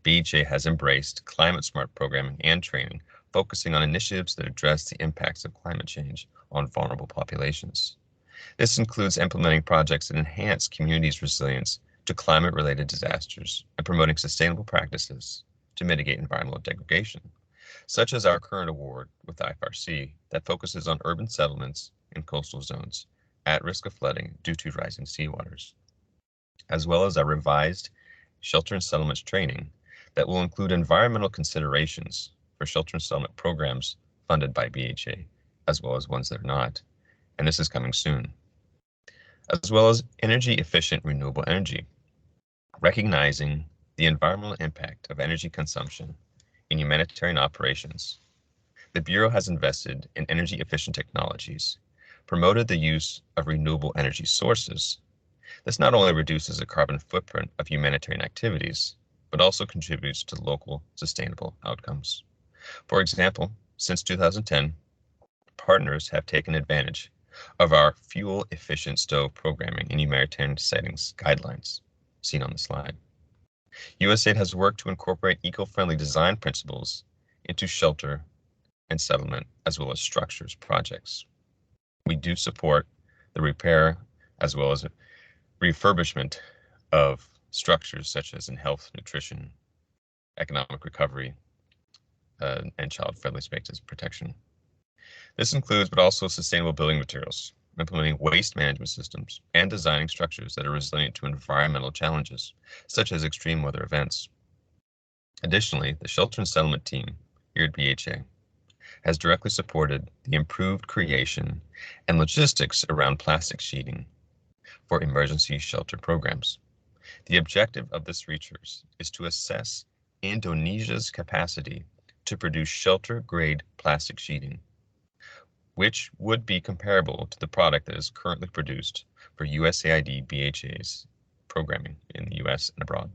Speaker 16: BHA has embraced climate smart programming and training, focusing on initiatives that address the impacts of climate change on vulnerable populations. This includes implementing projects that enhance communities' resilience to climate-related disasters and promoting sustainable practices to mitigate environmental degradation, such as our current award with the IFRC that focuses on urban settlements in coastal zones at risk of flooding due to rising seawaters, as well as our revised shelter and settlements training that will include environmental considerations for shelter and settlement programs funded by BHA, as well as ones that are not, and this is coming soon, as well as energy efficient renewable energy, recognizing the environmental impact of energy consumption in humanitarian operations. The Bureau has invested in energy efficient technologies, promoted the use of renewable energy sources. This not only reduces the carbon footprint of humanitarian activities, but also contributes to local sustainable outcomes. For example, since 2010, partners have taken advantage of our fuel efficient stove programming in humanitarian settings guidelines, seen on the slide. USAID has worked to incorporate eco-friendly design principles into shelter and settlement, as well as structures projects. We do support the repair as well as refurbishment of structures such as in health, nutrition, economic recovery, and child-friendly spaces protection. This includes, but also sustainable building materials, implementing waste management systems, and designing structures that are resilient to environmental challenges, such as extreme weather events. Additionally, the Shelter and Settlement team here at BHA has directly supported the improved creation and logistics around plastic sheeting for emergency shelter programs. The objective of this research is to assess Indonesia's capacity to produce shelter-grade plastic sheeting, which would be comparable to the product that is currently produced for USAID BHA's programming in the US and abroad.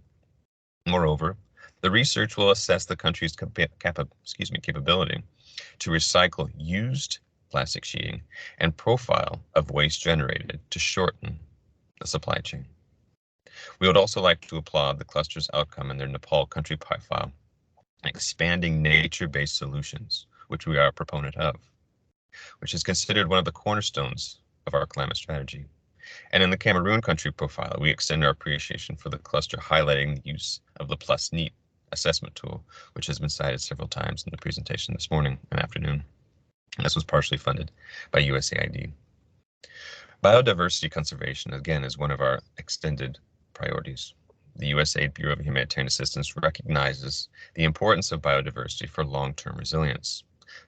Speaker 16: Moreover, the research will assess the country's capability to recycle used plastic sheeting and profile of waste generated to shorten the supply chain. We would also like to applaud the cluster's outcome in their Nepal country profile, expanding nature-based solutions, which we are a proponent of, which is considered one of the cornerstones of our climate strategy. And in the Cameroon country profile, we extend our appreciation for the cluster highlighting the use of the PlusNeat assessment tool, which has been cited several times in the presentation this morning and afternoon. And this was partially funded by USAID. Biodiversity conservation, again, is one of our extended priorities. The USAID Bureau of Humanitarian Assistance recognizes the importance of biodiversity for long-term resilience.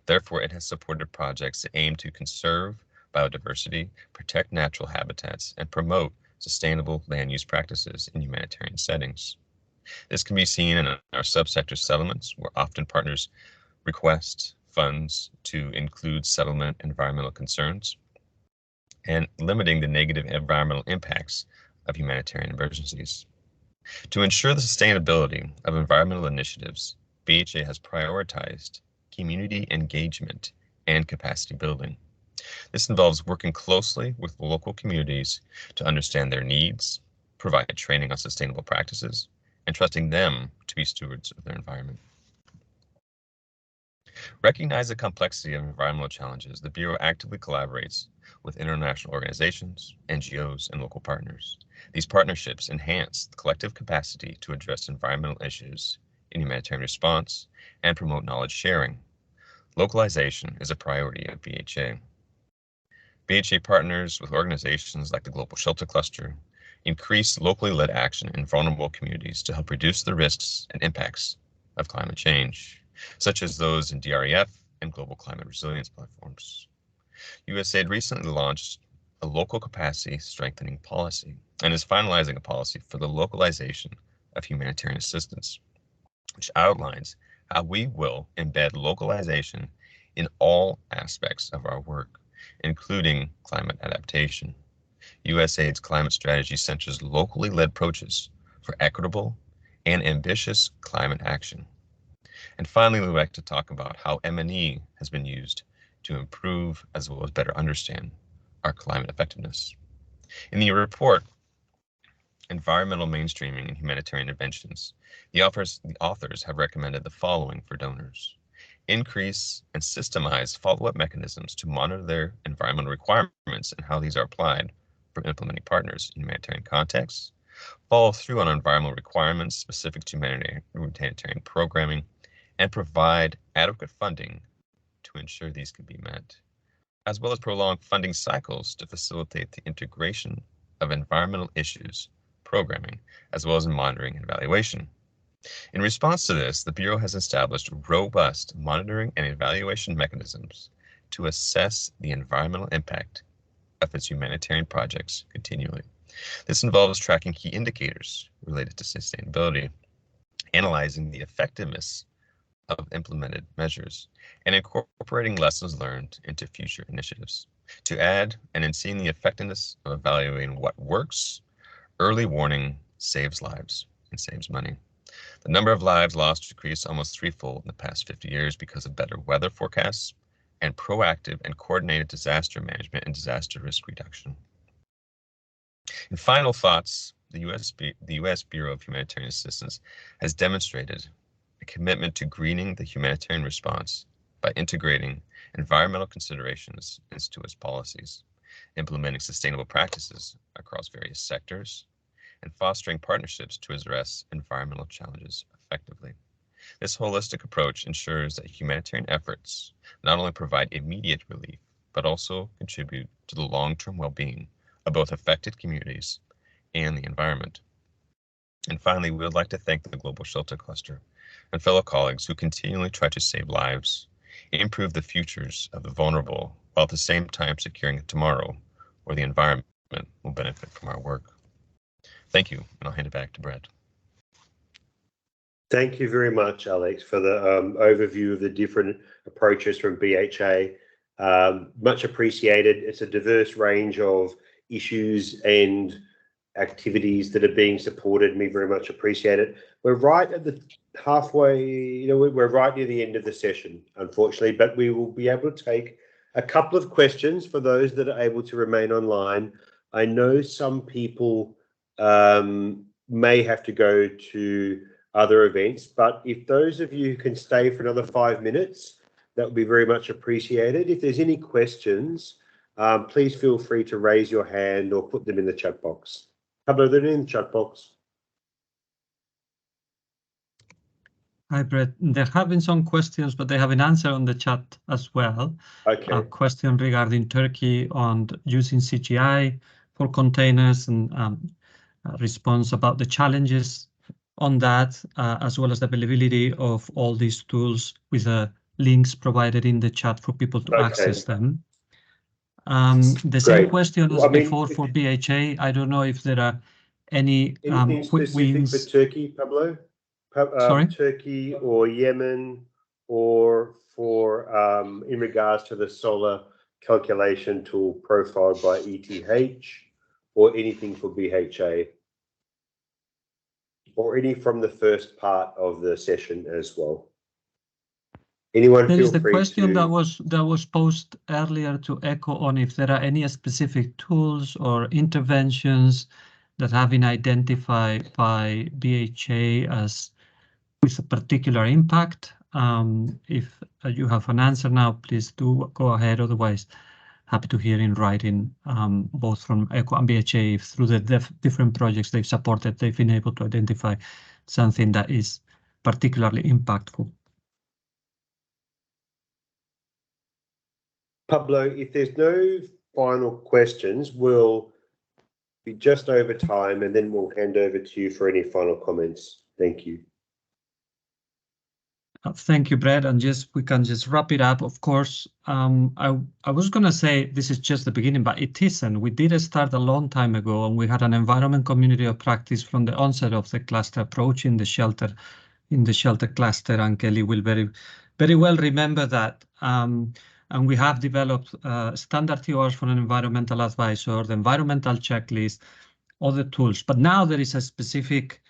Speaker 16: Therefore, it has supported projects that aim to conserve biodiversity, protect natural habitats, and promote sustainable land use practices in humanitarian settings. This can be seen in our subsector settlements, where often partners request funds to include settlement environmental concerns and limiting the negative environmental impacts of humanitarian emergencies. To ensure the sustainability of environmental initiatives, BHA has prioritized community engagement and capacity building. This involves working closely with local communities to understand their needs, provide training on sustainable practices, and trusting them to be stewards of their environment. Recognize the complexity of environmental challenges. The Bureau actively collaborates with international organizations, NGOs, and local partners. These partnerships enhance the collective capacity to address environmental issues in humanitarian response and promote knowledge sharing. Localization is a priority at BHA. BHA partners with organizations like the Global Shelter Cluster, increase locally led action in vulnerable communities to help reduce the risks and impacts of climate change, such as those in DREF and global climate resilience platforms. USAID recently launched a local capacity strengthening policy and is finalizing a policy for the localization of humanitarian assistance, which outlines how we will embed localization in all aspects of our work, including climate adaptation. USAID's climate strategy centers locally led approaches for equitable and ambitious climate action. And finally, we'd like to talk about how M&E has been used to improve as well as better understand our climate effectiveness. In the report, Environmental Mainstreaming in Humanitarian Interventions, the authors have recommended the following for donors: increase and systemize follow-up mechanisms to monitor their environmental requirements and how these are applied from implementing partners in humanitarian contexts, follow through on environmental requirements specific to humanitarian programming, and provide adequate funding to ensure these can be met, as well as prolong funding cycles to facilitate the integration of environmental issues programming, as well as in monitoring and evaluation. In response to this, the Bureau has established robust monitoring and evaluation mechanisms to assess the environmental impact of its humanitarian projects continually. This involves tracking key indicators related to sustainability, analyzing the effectiveness of implemented measures, and incorporating lessons learned into future initiatives. To add, and in seeing the effectiveness of evaluating what works, early warning saves lives and saves money. The number of lives lost decreased almost threefold in the past 50 years because of better weather forecasts and proactive and coordinated disaster management and disaster risk reduction. In final thoughts, the U.S. Bureau of Humanitarian Assistance has demonstrated a commitment to greening the humanitarian response by integrating environmental considerations into its policies, implementing sustainable practices across various sectors, and fostering partnerships to address environmental challenges effectively. This holistic approach ensures that humanitarian efforts not only provide immediate relief, but also contribute to the long-term well-being of both affected communities and the environment. And finally, we would like to thank the Global Shelter Cluster and fellow colleagues who continually try to save lives, improve the futures of the vulnerable, while at the same time securing a tomorrow where the environment will benefit from our work. Thank you, and I'll hand it back to Brett.
Speaker 1: Thank you very much, Alex, for the overview of the different approaches from BHA. Much appreciated. It's a diverse range of issues and activities that are being supported. We very much appreciate it. We're right at the halfway, we're right near the end of the session, unfortunately, but we will be able to take a couple of questions for those that are able to remain online. I know some people may have to go to other events, but if those of you can stay for another 5 minutes, that would be very much appreciated. If there's any questions, please feel free to raise your hand or put them in the chat box. Pablo, they're in the chat box.
Speaker 8: Hi, Brett. There have been some questions, but they have an answer on the chat as well.
Speaker 1: Okay.
Speaker 8: A question regarding Turkey on using CGI for containers and a response about the challenges on that, as well as the availability of all these tools with links provided in the chat for people to access them. The same question as before for BHA. I don't know if there are any quick wins
Speaker 1: for Turkey, Pablo?
Speaker 8: Sorry?
Speaker 1: Turkey or Yemen, or for in regards to the solar calculation tool profiled by ETH, or anything for BHA, or any from the first part of the session as well. Anyone
Speaker 8: there
Speaker 1: feel
Speaker 8: is the
Speaker 1: free
Speaker 8: question
Speaker 1: to...
Speaker 8: that was posed earlier to ECHO on if there are any specific tools or interventions that have been identified by BHA as with a particular impact. If you have an answer now, please do go ahead. Otherwise, happy to hear in writing, both from ECHO and BHA, if through the different projects they've supported, they've been able to identify something that is particularly impactful.
Speaker 1: Pablo, if there's no final questions, we'll be just over time and then we'll hand over to you for any final comments. Thank you.
Speaker 8: Thank you, Brett. And we can just wrap it up. Of course, I was going to say this is just the beginning, but it isn't. We did start a long time ago, and we had an environment community of practice from the onset of the cluster approach in the shelter cluster. And Kelly will very well remember that. And we have developed standard TORs for an environmental advisor, the environmental checklist, other tools. But now there is a specific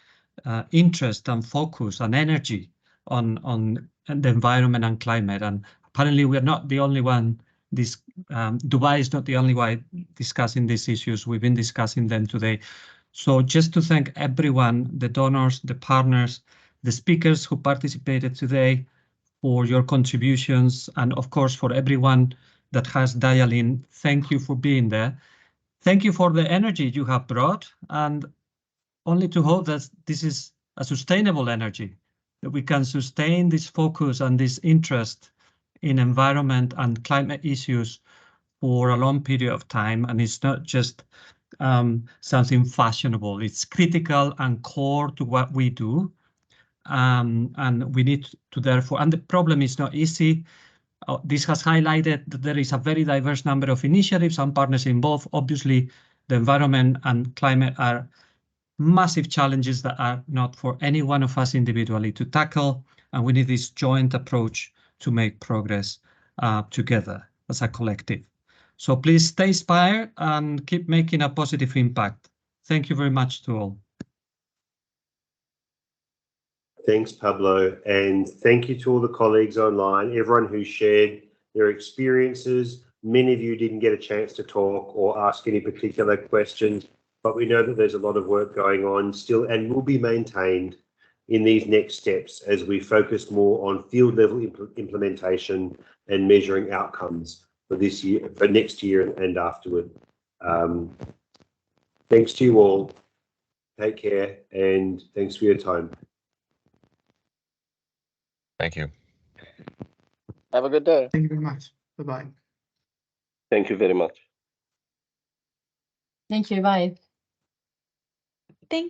Speaker 8: interest and focus and energy on the environment and climate. And apparently we are not the only one. Dubai is not the only one discussing these issues. We've been discussing them today. So just to thank everyone, the donors, the partners, the speakers who participated today, for your contributions, and of course for everyone that has dialed in. Thank you for being there. Thank you for the energy you have brought, and only to hope that this is a sustainable energy, that we can sustain this focus and this interest in environment and climate issues for a long period of time. And it's not just something fashionable, it's critical and core to what we do. And we need to therefore, and the problem is not easy. This has highlighted that there is a very diverse number of initiatives and partners involved. Obviously, the environment and climate are massive challenges that are not for any one of us individually to tackle, and we need this joint approach to make progress together as a collective. So please stay inspired and keep making a positive impact. Thank you very much to all.
Speaker 1: Thanks, Pablo, and thank you to all the colleagues online, everyone who shared their experiences. Many of you didn't get a chance to talk or ask any particular questions, but we know that there's a lot of work going on still and will be maintained in these next steps as we focus more on field level implementation and measuring outcomes for this year, for next year and afterward. Thanks to you all. Take care and thanks for your time.
Speaker 16: Thank you.
Speaker 6: Have a good day.
Speaker 2: Thank you very much. Bye-bye.
Speaker 6: Thank you very much.
Speaker 15: Thank you. Bye.
Speaker 17: Thank you.